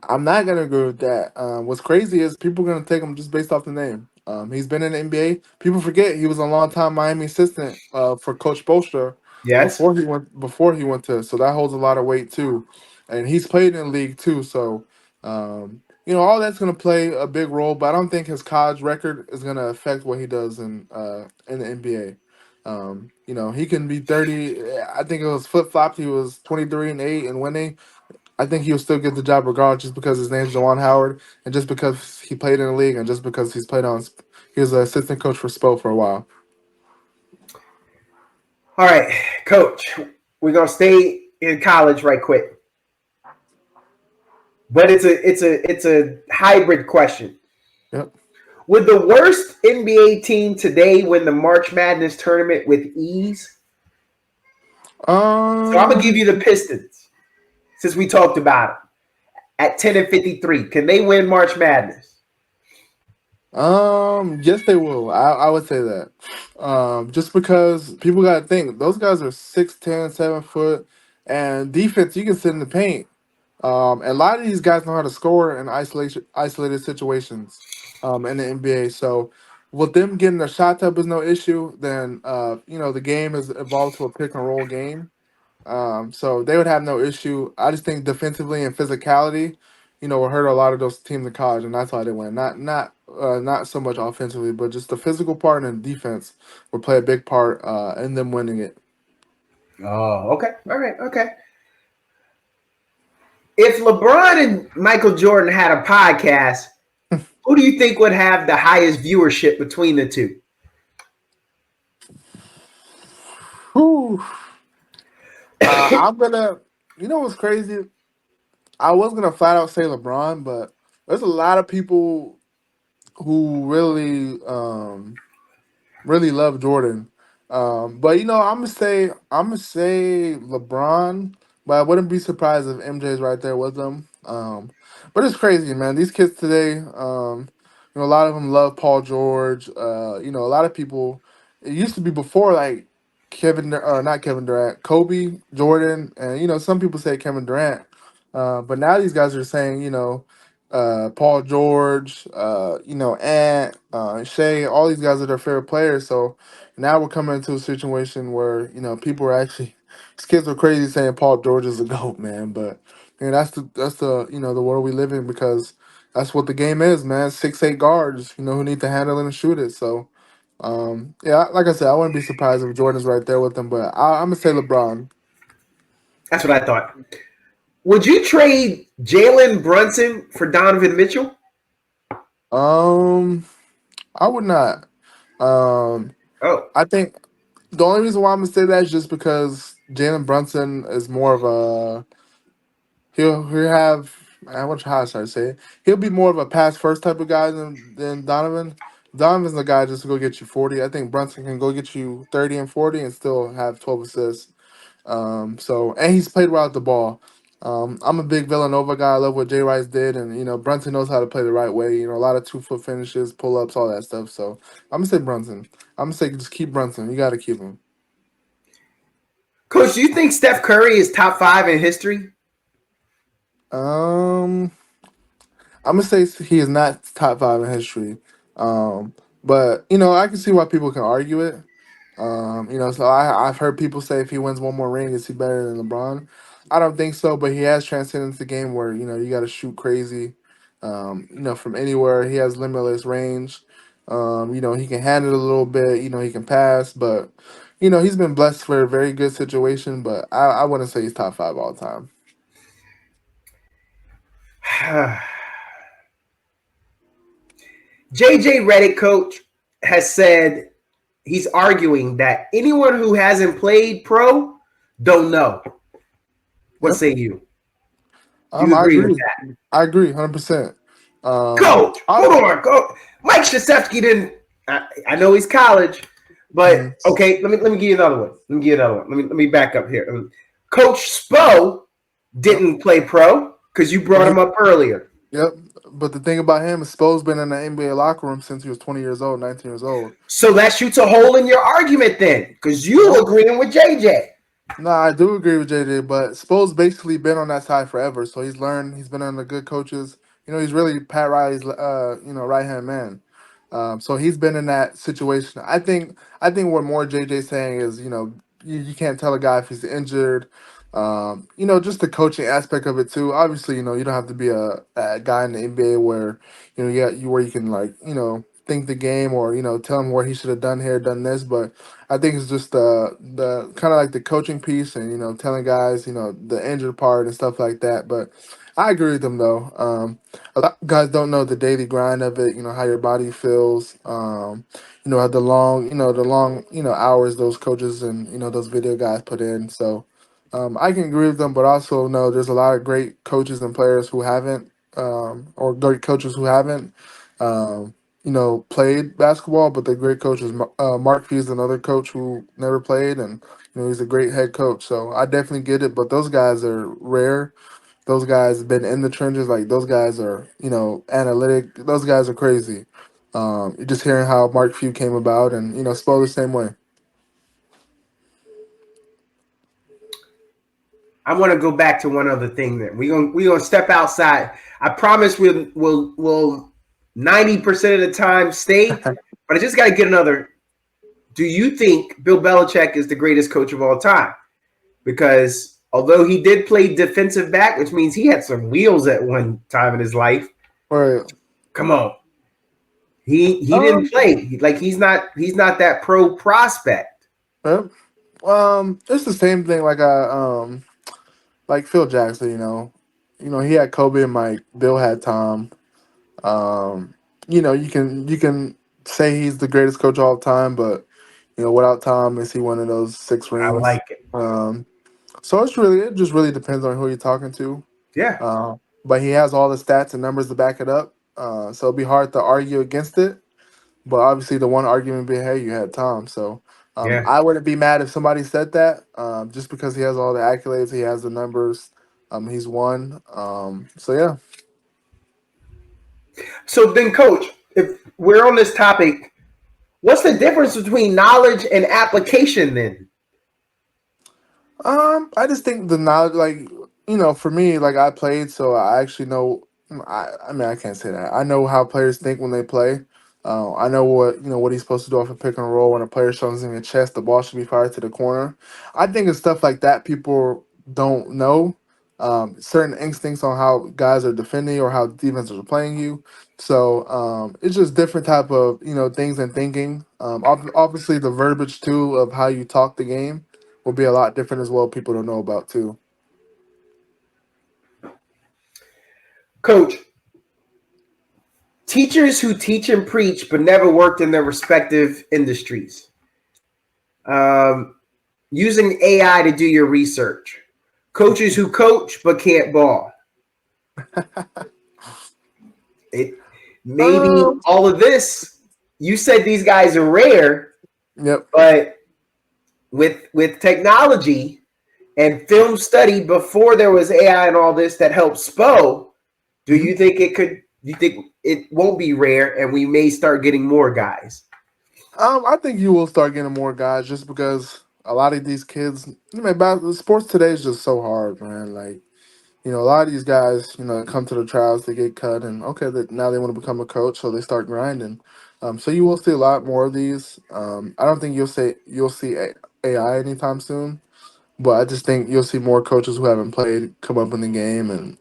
I'm not gonna agree with that. What's crazy is people are gonna take him just based off the name. He's been in the NBA. People forget he was a long time Miami assistant for Coach Spoelstra. Yes. Before he went to, so that holds a lot of weight too, and he's played in the league too. So all that's gonna play a big role, but I don't think his college record is gonna affect what he does in the NBA. He can be 30. I think it was flip flopped. He was 23-8 and winning. I think he'll still get the job regardless, just because his name's Juwan Howard, and just because he played in the league, and just because he was an assistant coach for Spo for a while. All right, Coach, we're gonna stay in college right quick, but it's a hybrid question. Yep. Would the worst NBA team today win the March Madness tournament with ease? So I'm gonna give you the Pistons, since we talked about them at 10-53. Can they win March Madness? Yes, they will. I would say that. Just because people got to think those guys are 6'10", 7 foot, and defense you can sit in the paint. And a lot of these guys know how to score in isolated situations. In the NBA. So with them getting their shots up is no issue. Then the game has evolved to a pick and roll game. So they would have no issue. I just think defensively and physicality, will hurt a lot of those teams in college, and that's why they win. Not so much offensively, but just the physical part and defense will play a big part in them winning it. Oh, okay. All right. Okay. If LeBron and Michael Jordan had a podcast, who do you think would have the highest viewership between the two? Whew. I'm gonna. What's crazy? I was gonna flat out say LeBron, but there's a lot of people who really love Jordan. But I'm gonna say LeBron, but I wouldn't be surprised if MJ's right there with them. But it's crazy, man. These kids today, a lot of them love Paul George. A lot of people. It used to be before like not Kevin Durant, Kobe, Jordan, and some people say Kevin Durant. But now these guys are saying, Paul George, Ant, Shea, all these guys are their favorite players. So now we're coming into a situation where people are actually these kids are crazy saying Paul George is a goat, man. But that's the the world we live in, because that's what the game is, man. 6'8" guards, who need to handle it and shoot it. So yeah, like I said, I wouldn't be surprised if Jordan's right there with them, but I'm gonna say LeBron. That's what I thought. Would you trade Jalen Brunson for Donovan Mitchell? I would not. I think the only reason why I'm gonna say that is just because Jalen Brunson is more of a he'll have how should I say it? He'll be more of a pass first type of guy than Donovan. Donovan's the guy just to go get you 40. I think Brunson can go get you 30 and 40 and still have 12 assists. And he's played well at the ball. I'm a big Villanova guy. I love what Jay Rice did, and Brunson knows how to play the right way. A lot of 2 foot finishes, pull ups, all that stuff. So I'm gonna say Brunson. I'm gonna say just keep Brunson. You got to keep him. Coach, do you think Steph Curry is top 5 in history? I'm gonna say he is not top 5 in history. But I can see why people can argue it. So I've heard people say if he wins one more ring, is he better than LeBron? I don't think so, but he has transcended the game where you got to shoot crazy. From anywhere. He has limitless range. He can handle it a little bit. He can pass, but he's been blessed for a very good situation. But I wouldn't say he's top 5 all time. JJ Redick, coach, has said he's arguing that anyone who hasn't played pro don't know. What Yep. say you? Do you I agree with agree. that? I agree 100%. Coach, I, hold on, coach. Mike Krzyzewski didn't. I know he's college, but mhm. okay. Let me give you another one. Let me back up here. Coach Spo Yep. didn't play pro because you brought him up earlier. Yep. But the thing about him is Spo's been in the NBA locker room since he was 20 years old, 19 years old. So that shoots a hole in your argument then, because you Nope. agreeing with JJ. No, I do agree with JJ, but Spo's basically been on that side forever. So he's learned, he's been under good coaches. He's really Pat Riley's right hand man. So he's been in that situation. I think what more JJ's saying is, you can't tell a guy if he's injured. Just the coaching aspect of it too. Obviously, you don't have to be a guy in the NBA where, where you can like, think the game or, tell him what he should have done here, done this, but I think it's just the kind of like the coaching piece and telling guys the injured part and stuff like that. But I agree with them though. A lot of guys don't know the daily grind of it. How your body feels. The long hours those coaches and those video guys put in. So I can agree with them, but also know there's a lot of great coaches and players who haven't, or great coaches who haven't. Um, played basketball, but the great coach is Mark Few's another coach who never played, and he's a great head coach. So I definitely get it, but those guys are rare. Those guys have been in the trenches. Like those guys are, analytic. Those guys are crazy. You're just hearing how Mark Few came about, and Spo the same way. I want to go back to one other thing. Then we gonna step outside. I promise we'll 90% of the time stay, but I just got to get another. Do you think Bill Belichick is the greatest coach of all time? Because although he did play defensive back, which means he had some wheels at one time in his life. Right. Come on, he didn't play. He's not that pro prospect. Yep. It's the same thing. Like Phil Jackson. He had Kobe and Mike. Bill had Tom. You can say he's the greatest coach of all time, but without Tom, is he one of those 6 rings? I like it. So it just really depends on who you're talking to. Yeah. But he has all the stats and numbers to back it up. So it'd be hard to argue against it. But obviously, the one argument being, hey, you had Tom. So Yeah. I wouldn't be mad if somebody said that, just because he has all the accolades, he has the numbers, he's won. So yeah. So then, Coach, if we're on this topic, what's the difference between knowledge and application then? I just think the knowledge, for me, like I played, so I actually know. I mean, I can't say that. I know how players think when they play. I know what he's supposed to do off a pick and roll when a player shows him a chest, the ball should be fired to the corner. I think it's stuff like that people don't know. Certain instincts on how guys are defending or how defenses are playing you. So it's just different type of things and thinking. Obviously the verbiage too of how you talk the game will be a lot different as well. People don't know about too. Coach, teachers who teach and preach but never worked in their respective industries. Using AI to do your research. Coaches who coach but can't ball. Maybe all of this. You said these guys are rare. Yep. But with technology and film study before there was AI and all this that helped Spo, do you think it could? You think it won't be rare, and we may start getting more guys? I think you will start getting more guys just because a lot of these kids, sports today is just so hard, man. Like, a lot of these guys, come to the trials, they get cut, and okay, now they want to become a coach, so they start grinding. So you will see a lot more of these. I don't think you'll see AI anytime soon, but I just think you'll see more coaches who haven't played come up in the game and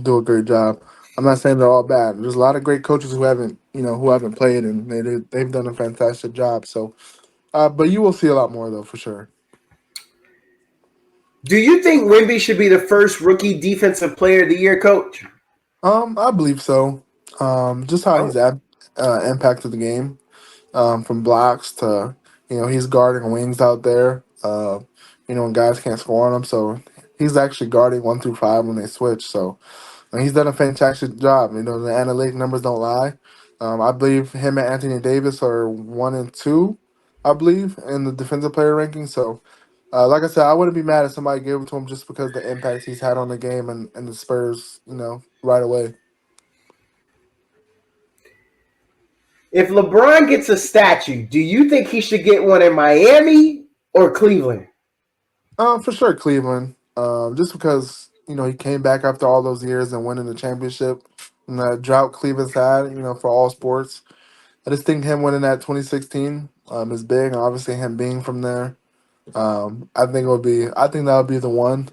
do a great job. I'm not saying they're all bad. There's a lot of great coaches who haven't played and they've done a fantastic job. So, but you will see a lot more though for sure. Do you think Wemby should be the first rookie defensive player of the year, Coach? I believe so. Just how impact of the game, from blocks to, he's guarding wings out there. When guys can't score on him, so he's actually guarding 1 through 5 when they switch. So and he's done a fantastic job. The analytic numbers don't lie. I believe him and Anthony Davis are 1 and 2, I believe, in the defensive player ranking. So, like I said, I wouldn't be mad if somebody gave it to him just because the impact he's had on the game and the Spurs, right away. If LeBron gets a statue, do you think he should get one in Miami or Cleveland? For sure, Cleveland. Just because he came back after all those years and winning the championship, and the drought Cleveland's had, for all sports. I just think him winning that 2016 is big. And obviously, him being from there, I think that would be the one.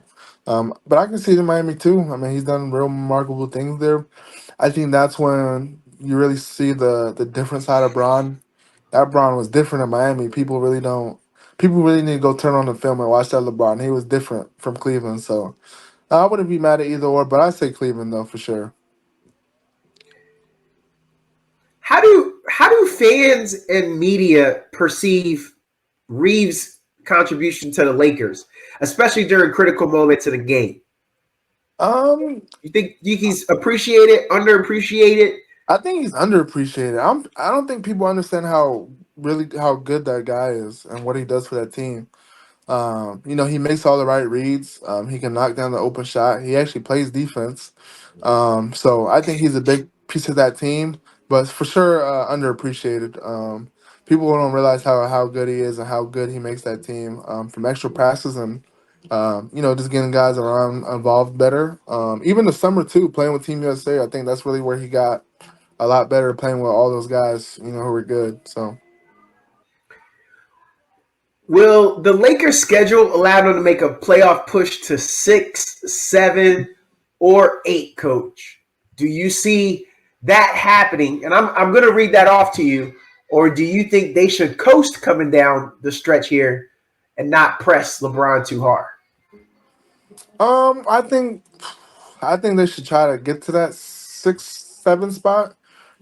But I can see it in Miami too. I mean, he's done real remarkable things there. I think that's when you really see the different side of Bron. That Bron was different in Miami. People really don't. People really need to go turn on the film and watch that LeBron. He was different from Cleveland, so I wouldn't be mad at either or. But I say Cleveland though for sure. How do fans and media perceive Reeves' contribution to the Lakers, especially during critical moments of the game? You think he's appreciated, underappreciated? I think he's underappreciated. I don't think people understand how good that guy is and what he does for that team. He makes all the right reads. He can knock down the open shot. He actually plays defense. So I think he's a big piece of that team, but for sure underappreciated. People don't realize how good he is and how good he makes that team, from extra passes and just getting guys around involved better. Even the summer too, playing with Team USA, I think that's really where he got a lot better, playing with all those guys, who were good. So. Will the Lakers' schedule allow them to make a playoff push to 6, 7, or 8, Coach? Do you see that happening? And I'm going to read that off to you. Or do you think they should coast coming down the stretch here and not press LeBron too hard? I think they should try to get to that 6, 7 spot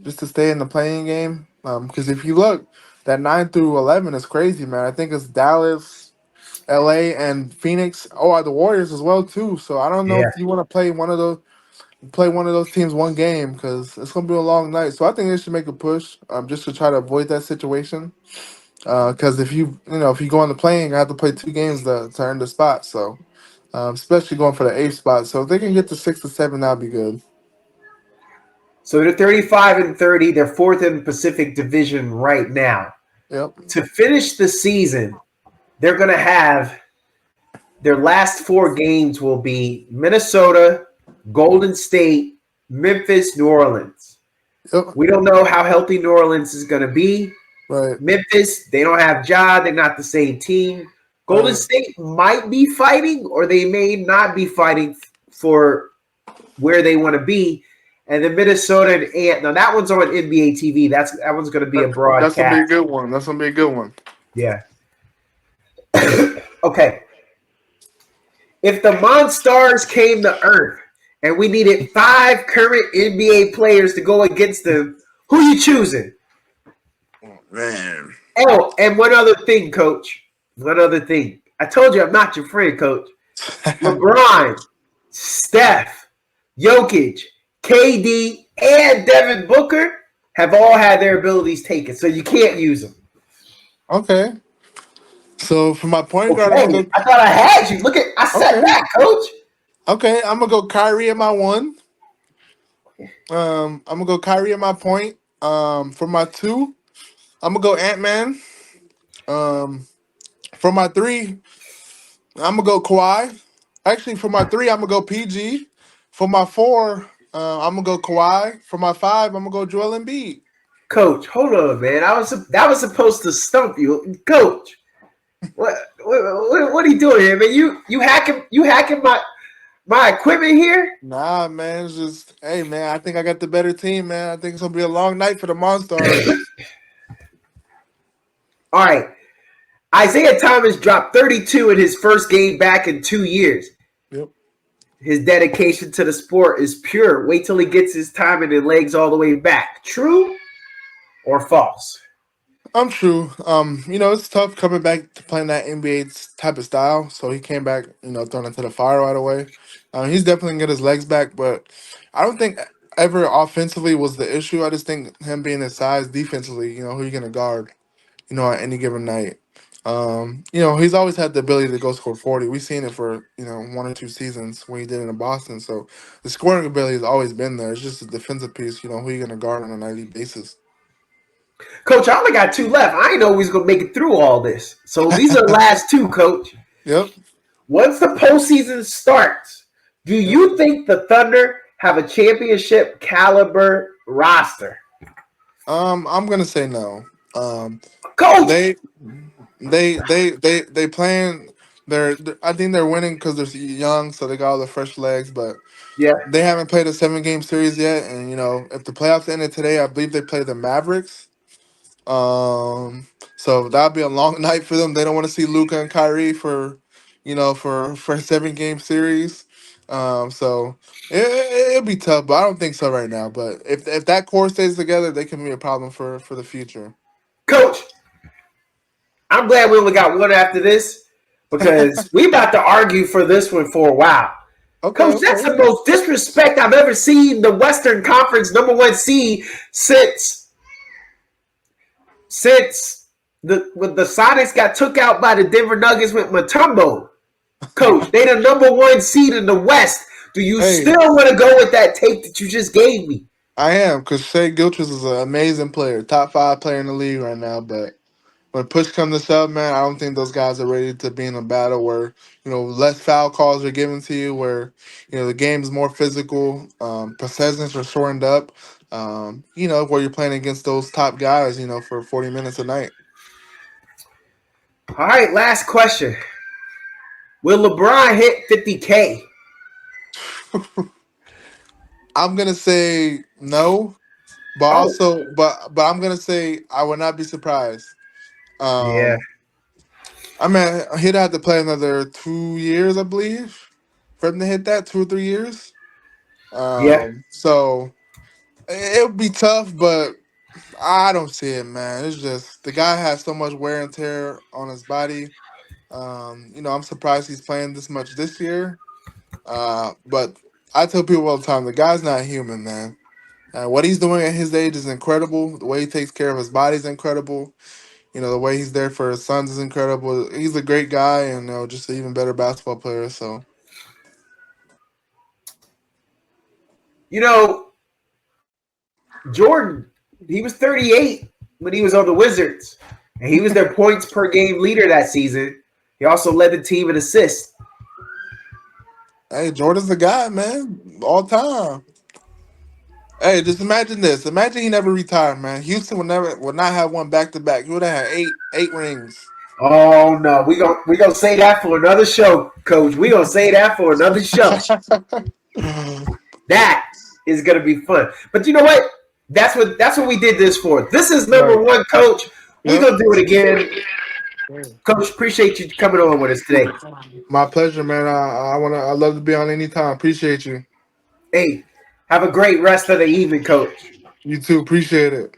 just to stay in the playing game. Because if you look, that 9 through 11 is crazy, man. I think it's Dallas, LA, and Phoenix. Oh, the Warriors as well too. So I don't know if you want to play one of those teams one game, because it's gonna be a long night. So I think they should make a push, just to try to avoid that situation. Because if you go on the playing, you have to play 2 games to earn the spot. So especially going for the 8th spot. So if they can get to 6 to 7, that'd be good. So they're 35-30. They're 4th in the Pacific Division right now. Yep. To finish the season, they're going to have their last 4 games will be Minnesota, Golden State, Memphis, New Orleans. Yep. We don't know how healthy New Orleans is going to be. Right. Memphis, they don't have Ja. They're not the same team. Golden State might be fighting, or they may not be fighting for where they want to be. And then Minnesota and Ant. Now that one's on NBA TV. That one's going to be a broadcast. That's going to be a good one. Yeah. Okay. If the Monstars came to Earth and we needed 5 current NBA players to go against them, who you choosing? Oh, man. Oh, and one other thing, Coach. One other thing. I told you I'm not your friend, Coach. LeBron, Steph, Jokic, KD, and Devin Booker have all had their abilities taken, so you can't use them. Okay. So for my point guard, I thought I had you. Look at I said that, Coach. Okay, I'm gonna go Kyrie in my 1. I'm gonna go Kyrie in my point. For my 2, I'm gonna go Ant-Man. For my 3, I'm gonna go Kawhi. Actually, for my 3, I'm gonna go PG. For my 4, I'm gonna go Kawhi. For my 5, I'm gonna go Joel Embiid. Coach, hold on, man. That was supposed to stump you, Coach. What are you doing here, man? You hacking my equipment here? Nah, man. It's just, hey, man. I think I got the better team, man. I think it's gonna be a long night for the Monstars. All right. Isaiah Thomas dropped 32 in his first game back in 2 years. Yep. His dedication to the sport is pure. Wait till he gets his timing and legs all the way back. True or false? I'm true. It's tough coming back to playing that NBA type of style. So he came back, thrown into the fire right away. He's definitely gonna get his legs back, but I don't think ever offensively was the issue. I just think him being his size defensively, who you gonna guard, at any given night. He's always had the ability to go score 40. We've seen it for, one or two seasons when he did it in Boston. So the scoring ability has always been there. It's just a defensive piece, who you gonna guard on a nightly basis. Coach, I only got two left. I ain't always gonna make it through all this. So these are the last two, Coach. Yep. Once the postseason starts, do you think the Thunder have a championship caliber roster? I'm gonna say no. Coach, They playing. I think they're winning because they're young, so they got all the fresh legs. But yeah. they haven't played a 7-game series yet, and if the playoffs ended today, I believe they play the Mavericks. So that'll be a long night for them. They don't want to see Luka and Kyrie for a 7-game series. So it'll be tough, but I don't think so right now. But if that core stays together, they can be a problem for the future. Coach, I'm glad we only got one after this because we about to argue for this one for a while. Okay, Coach, that's the most disrespect I've ever seen the Western Conference #1 seed since the Sonics got took out by the Denver Nuggets with Mutombo. Coach, they the #1 seed in the West. Do you still want to go with that tape that you just gave me? I am, because Shai Gilgeous is an amazing player, top 5 player in the league right now. But when push comes to shove, man, I don't think those guys are ready to be in a battle where less foul calls are given to you, where the game's more physical, possessions are shortened up. Where you're playing against those top guys, for 40 minutes a night. All right, last question. Will LeBron hit 50K? I'm gonna say no, but but I'm gonna say I would not be surprised. Yeah. I mean, he'd have to play another 2 years, I believe, for him to hit that 2 or 3 years. Yeah. So it would be tough, but I don't see it, man. It's just the guy has so much wear and tear on his body. I'm surprised he's playing this much this year. But I tell people all the time, the guy's not human, man. What he's doing at his age is incredible. The way he takes care of his body is incredible. The way he's there for his sons is incredible. He's a great guy and just an even better basketball player. So, Jordan, he was 38 when he was on the Wizards, and he was their points per game leader that season. He also led the team in assists. hey, Jordan's the guy, man, all time. Hey, just imagine this. Imagine he never retired, man. Houston would not have one back to back. He would have had eight rings. Oh no, we gonna say that for another show, Coach. We gonna say that for another show. That is gonna be fun. But you know what? That's what we did this for. This is #1, Coach. We're gonna do it again. Coach, appreciate you coming on with us today. My pleasure, man. I love to be on anytime. Appreciate you. Hey, have a great rest of the evening, Coach. You too. Appreciate it.